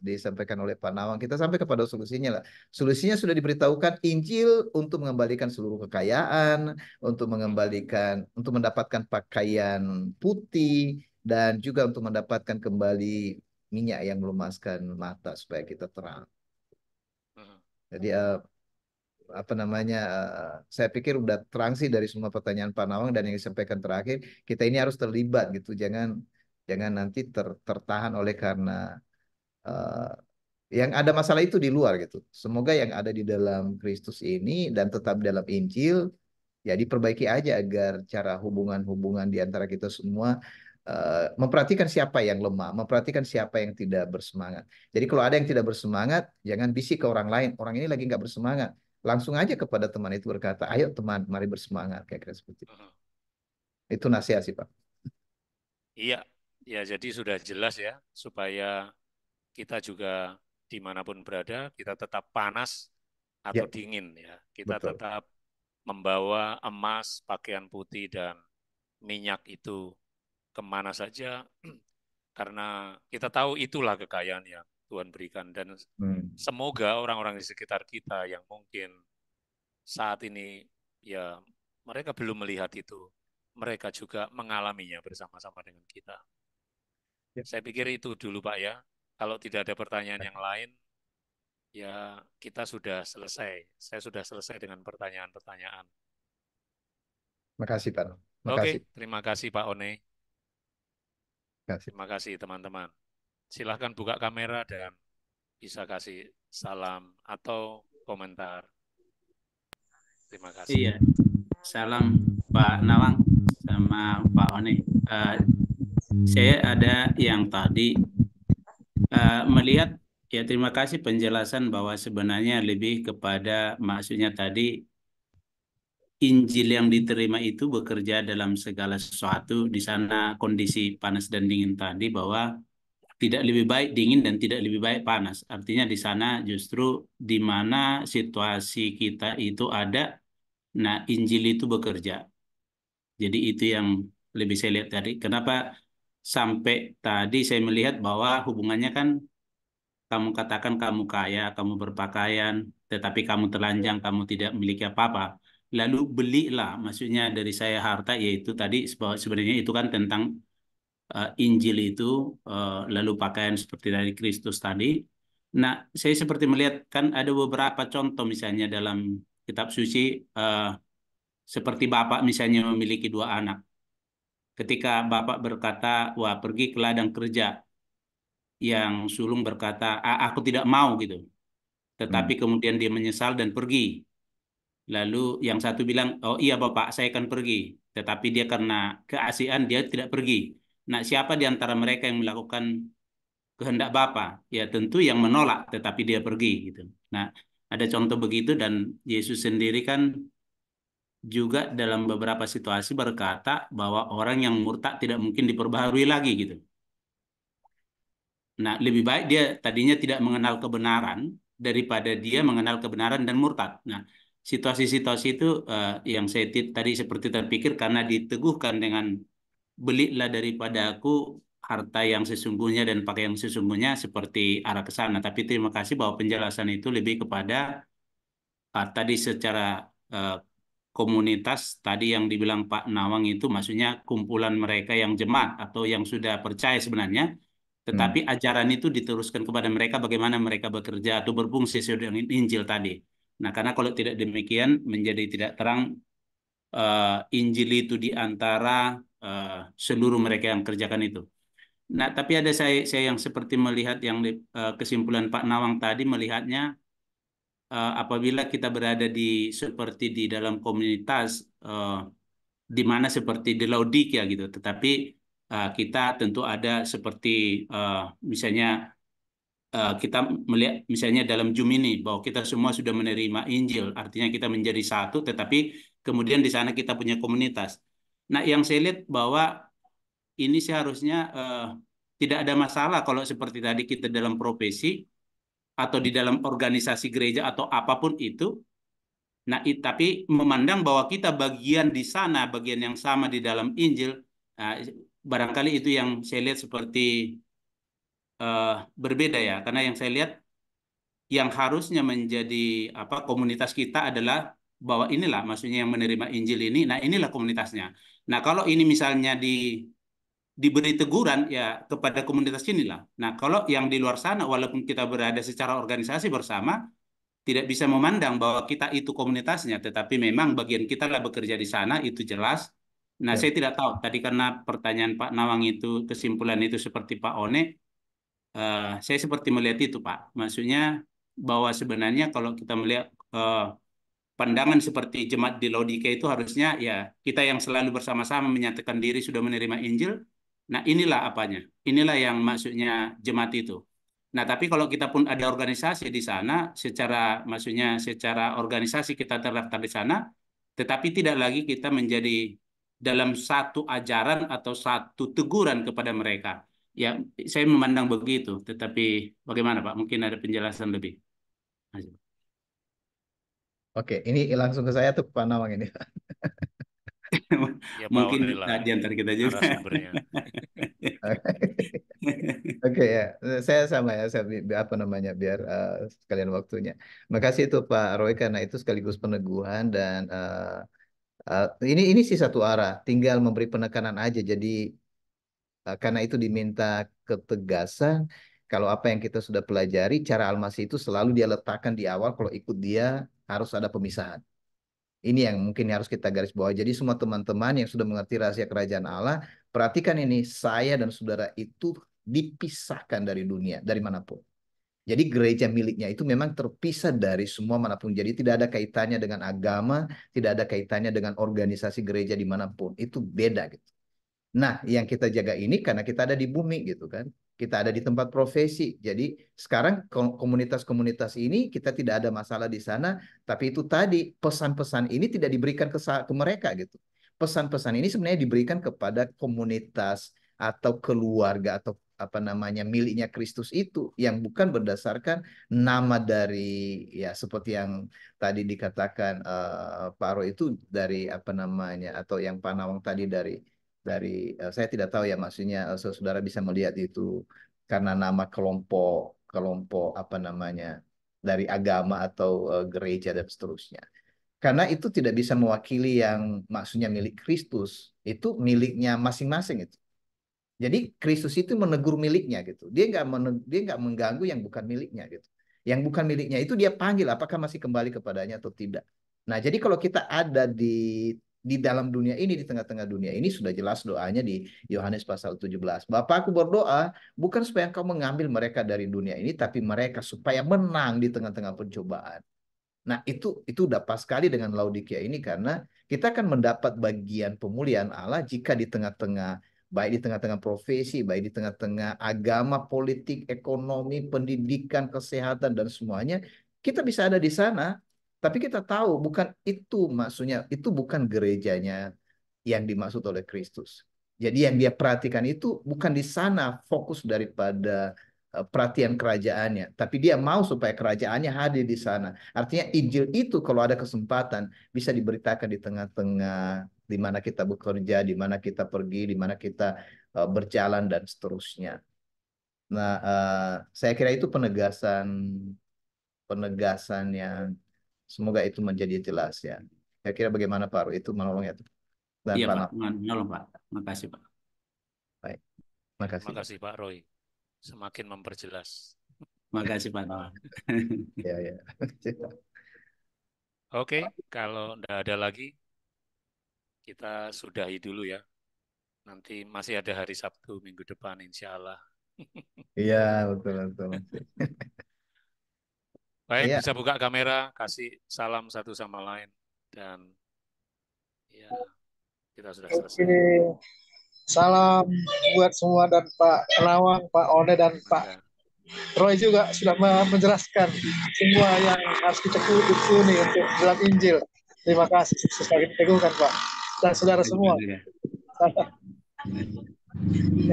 disampaikan oleh Pak Nawang. Kita sampai kepada solusinya lah. Solusinya sudah diberitahukan Injil untuk mengembalikan seluruh kekayaan, untuk mengembalikan, untuk mendapatkan pakaian putih dan juga untuk mendapatkan kembali minyak yang melumaskan mata supaya kita terang. Jadi apa namanya saya pikir udah terang sih dari semua pertanyaan Pak Nawang dan yang disampaikan terakhir kita ini harus terlibat gitu jangan jangan nanti tertahan oleh karena eh, yang ada masalah itu di luar gitu semoga yang ada di dalam Kristus ini dan tetap dalam Injil ya diperbaiki aja agar cara hubungan-hubungan di antara kita semua memperhatikan siapa yang lemah, memperhatikan siapa yang tidak bersemangat. Jadi kalau ada yang tidak bersemangat, jangan bisik ke orang lain. Orang ini lagi nggak bersemangat. Langsung aja kepada teman itu berkata, ayo teman, mari bersemangat. Kayak kira seperti itu. Itu nasihat sih Pak. Iya, ya jadi sudah jelas ya, supaya kita juga dimanapun berada, kita tetap panas atau Ya, dingin ya. Kita betul. tetap membawa emas, pakaian putih, dan minyak itu kemana saja, karena kita tahu itulah kekayaan yang Tuhan berikan. Dan Hmm. semoga orang-orang di sekitar kita yang mungkin saat ini ya mereka belum melihat itu, mereka juga mengalaminya bersama-sama dengan kita. Ya. Saya pikir itu dulu Pak ya. Kalau tidak ada pertanyaan yang lain, ya kita sudah selesai. Saya sudah selesai dengan pertanyaan-pertanyaan. Makasih Pak. Oke, Makasih. terima kasih Pak One. Makasih. Terima kasih teman-teman. Silahkan buka kamera dan bisa kasih salam atau komentar. Terima kasih. Iya, salam Pak Nawang sama Pak One. Saya ada yang tadi melihat, ya terima kasih penjelasan bahwa sebenarnya lebih kepada maksudnya tadi Injil yang diterima itu bekerja dalam segala sesuatu. Di sana kondisi panas dan dingin tadi bahwa tidak lebih baik dingin dan tidak lebih baik panas. Artinya di sana justru di mana situasi kita itu ada, nah Injil itu bekerja. Jadi itu yang lebih saya lihat tadi. Kenapa sampai tadi saya melihat bahwa hubungannya kan kamu katakan kamu kaya, kamu berpakaian, tetapi kamu telanjang, kamu tidak memiliki apa-apa. Lalu belilah, maksudnya dari saya harta, yaitu tadi sebenarnya itu kan tentang Injil itu, lalu pakaian seperti dari Kristus tadi. Nah, saya seperti melihat kan ada beberapa contoh misalnya dalam kitab suci, eh, seperti Bapak misalnya memiliki dua anak. Ketika Bapak berkata, wah pergi ke ladang kerja, yang sulung berkata, aku tidak mau gitu. Tetapi Hmm. kemudian dia menyesal dan pergi. Lalu yang satu bilang, oh iya Bapak, saya akan pergi. Tetapi dia karena keasian dia tidak pergi. Nah, siapa di antara mereka yang melakukan kehendak Bapa? Ya tentu yang menolak, tetapi dia pergi gitu. Nah, ada contoh begitu dan Yesus sendiri kan juga dalam beberapa situasi berkata bahwa orang yang murtad tidak mungkin diperbaharui lagi gitu. Nah, lebih baik dia tadinya tidak mengenal kebenaran daripada dia mengenal kebenaran dan murtad. Nah, situasi-situasi itu yang saya tadi seperti terpikir karena diteguhkan dengan belilah daripada aku harta yang sesungguhnya dan pakai yang sesungguhnya seperti arah ke sana. Tapi terima kasih bahwa penjelasan itu lebih kepada tadi secara eh, komunitas tadi yang dibilang Pak Nawang itu maksudnya kumpulan mereka yang jemaat atau yang sudah percaya sebenarnya, tetapi Hmm. ajaran itu diteruskan kepada mereka bagaimana mereka bekerja atau berfungsi sesuai dengan Injil tadi. Nah, karena kalau tidak demikian menjadi tidak terang Injil itu di antara seluruh mereka yang kerjakan itu. Nah, tapi ada saya yang seperti melihat yang kesimpulan Pak Nawang tadi melihatnya apabila kita berada di seperti di dalam komunitas di mana seperti di Laodikia gitu, tetapi kita tentu ada seperti uh, misalnya kita melihat misalnya dalam Zoom ini bahwa kita semua sudah menerima Injil, artinya kita menjadi satu, tetapi kemudian di sana kita punya komunitas. Nah, yang saya lihat bahwa ini seharusnya tidak ada masalah kalau seperti tadi kita dalam profesi atau di dalam organisasi gereja atau apapun itu. Nah, tapi memandang bahwa kita bagian di sana, bagian yang sama di dalam Injil, nah, barangkali itu yang saya lihat seperti berbeda ya, karena yang saya lihat yang harusnya menjadi apa komunitas kita adalah bahwa inilah maksudnya yang menerima Injil ini, nah inilah komunitasnya. Nah, kalau ini misalnya diberi teguran ya kepada komunitas inilah. Nah, kalau yang di luar sana walaupun kita berada secara organisasi bersama tidak bisa memandang bahwa kita itu komunitasnya, tetapi memang bagian kita lah bekerja di sana, itu jelas. Nah, Ya. saya tidak tahu, tadi karena pertanyaan Pak Nawang itu, kesimpulan itu seperti Pak One, saya seperti melihat itu, Pak. Maksudnya bahwa sebenarnya kalau kita melihat pandangan seperti jemaat di Laodikia itu harusnya ya kita yang selalu bersama-sama menyatakan diri sudah menerima Injil. Nah, inilah apanya. Inilah yang maksudnya jemaat itu. Nah, tapi kalau kita pun ada organisasi di sana, maksudnya secara organisasi kita terdaftar di sana, tetapi tidak lagi kita menjadi dalam satu ajaran atau satu teguran kepada mereka. Ya, saya memandang begitu. Tetapi bagaimana, Pak? Mungkin ada penjelasan lebih. Oke, ini langsung ke saya tuh Pak Nawang ini. Ya Pak Mungkin One lah di antara kita juga. narasumbernya. Oke ya, saya sama ya, saya apa namanya biar sekalian waktunya. Makasih itu Pak Roy karena itu sekaligus peneguhan dan ini sih satu arah, tinggal memberi penekanan aja. Jadi karena itu diminta ketegasan, Kalau apa yang kita sudah pelajari, cara Al-Masih itu selalu dia letakkan di awal, kalau ikut dia harus ada pemisahan. Ini yang mungkin harus kita garis bawah. Jadi semua teman-teman yang sudah mengerti rahasia kerajaan Allah, perhatikan ini, saya dan saudara itu dipisahkan dari dunia, dari manapun. Jadi gereja miliknya itu memang terpisah dari semua manapun. Jadi tidak ada kaitannya dengan agama, tidak ada kaitannya dengan organisasi gereja dimanapun. Itu beda gitu. Nah, yang kita jaga ini karena kita ada di bumi gitu kan. Kita ada di tempat profesi. Jadi sekarang komunitas-komunitas ini kita tidak ada masalah di sana, tapi itu tadi pesan-pesan ini tidak diberikan ke mereka gitu. Pesan-pesan ini sebenarnya diberikan kepada komunitas atau keluarga atau apa namanya miliknya Kristus itu yang bukan berdasarkan nama dari ya seperti yang tadi dikatakan Pak Roy itu dari apa namanya atau yang Pak Nawang tadi dari saya tidak tahu ya maksudnya saudara bisa melihat itu karena nama kelompok kelompok apa namanya dari agama atau gereja dan seterusnya. Karena itu tidak bisa mewakili yang maksudnya milik Kristus, itu miliknya masing-masing itu. Jadi Kristus itu menegur miliknya gitu. Dia nggak mengganggu yang bukan miliknya gitu. Yang bukan miliknya itu dia panggil apakah masih kembali kepadanya atau tidak. Nah, jadi kalau kita ada di dalam dunia ini, di tengah-tengah dunia ini sudah jelas doanya di Yohanes pasal 17. Bapa, aku berdoa bukan supaya engkau mengambil mereka dari dunia ini, tapi mereka supaya menang di tengah-tengah pencobaan. Nah, itu udah pas sekali dengan Laodikia ini karena kita akan mendapat bagian pemulihan Allah jika di tengah-tengah baik di tengah-tengah profesi, baik di tengah-tengah agama, politik, ekonomi, pendidikan, kesehatan dan semuanya kita bisa ada di sana. Tapi kita tahu bukan itu maksudnya, itu bukan gerejanya yang dimaksud oleh Kristus. Jadi yang dia perhatikan itu bukan di sana fokus daripada perhatian kerajaannya, tapi dia mau supaya kerajaannya hadir di sana. Artinya Injil itu kalau ada kesempatan bisa diberitakan di tengah-tengah di mana kita bekerja, di mana kita pergi, di mana kita berjalan dan seterusnya. Nah, saya kira itu penegasan penegasan yang semoga itu menjadi jelas ya. Saya kira bagaimana Pak Ru, itu menolong ya dan Iya Pak Pak, Naf. menolong Pak. Makasih Pak. Baik, Terima makasih. kasih Pak Roy. Semakin memperjelas. Makasih Pak Nawang. Ya, ya. Oke, kalau tidak ada lagi, kita sudahi dulu ya. Nanti masih ada hari Sabtu minggu depan, insya Allah. Iya, betul betul. Baik, Iya, bisa buka kamera, kasih salam satu sama lain. Dan ya, kita sudah Oke, selesai. salam buat semua dan Pak Nawang, Pak One dan Pak Maka, Roy juga sudah menjelaskan semua yang harus kita kuni untuk dalam Injil. Terima kasih sekali diteguhkan Pak dan saudara semua. Terima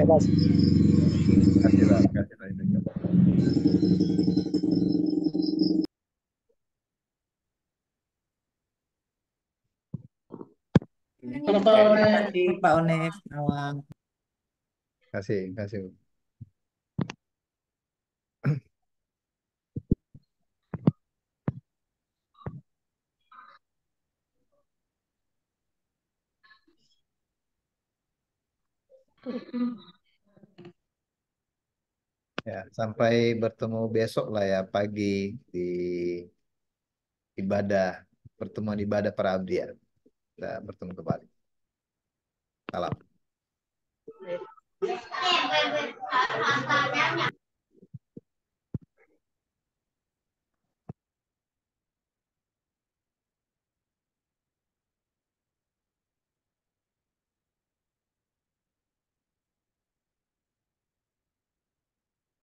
kasih. kasih lah, kasih lah. Halo Pak One. Terima kasih Pak One, Nawang. Kasih. Ya, sampai bertemu besok lah ya pagi di ibadah pertemuan ibadah para abdi ya. Kita bertemu kembali. Salam.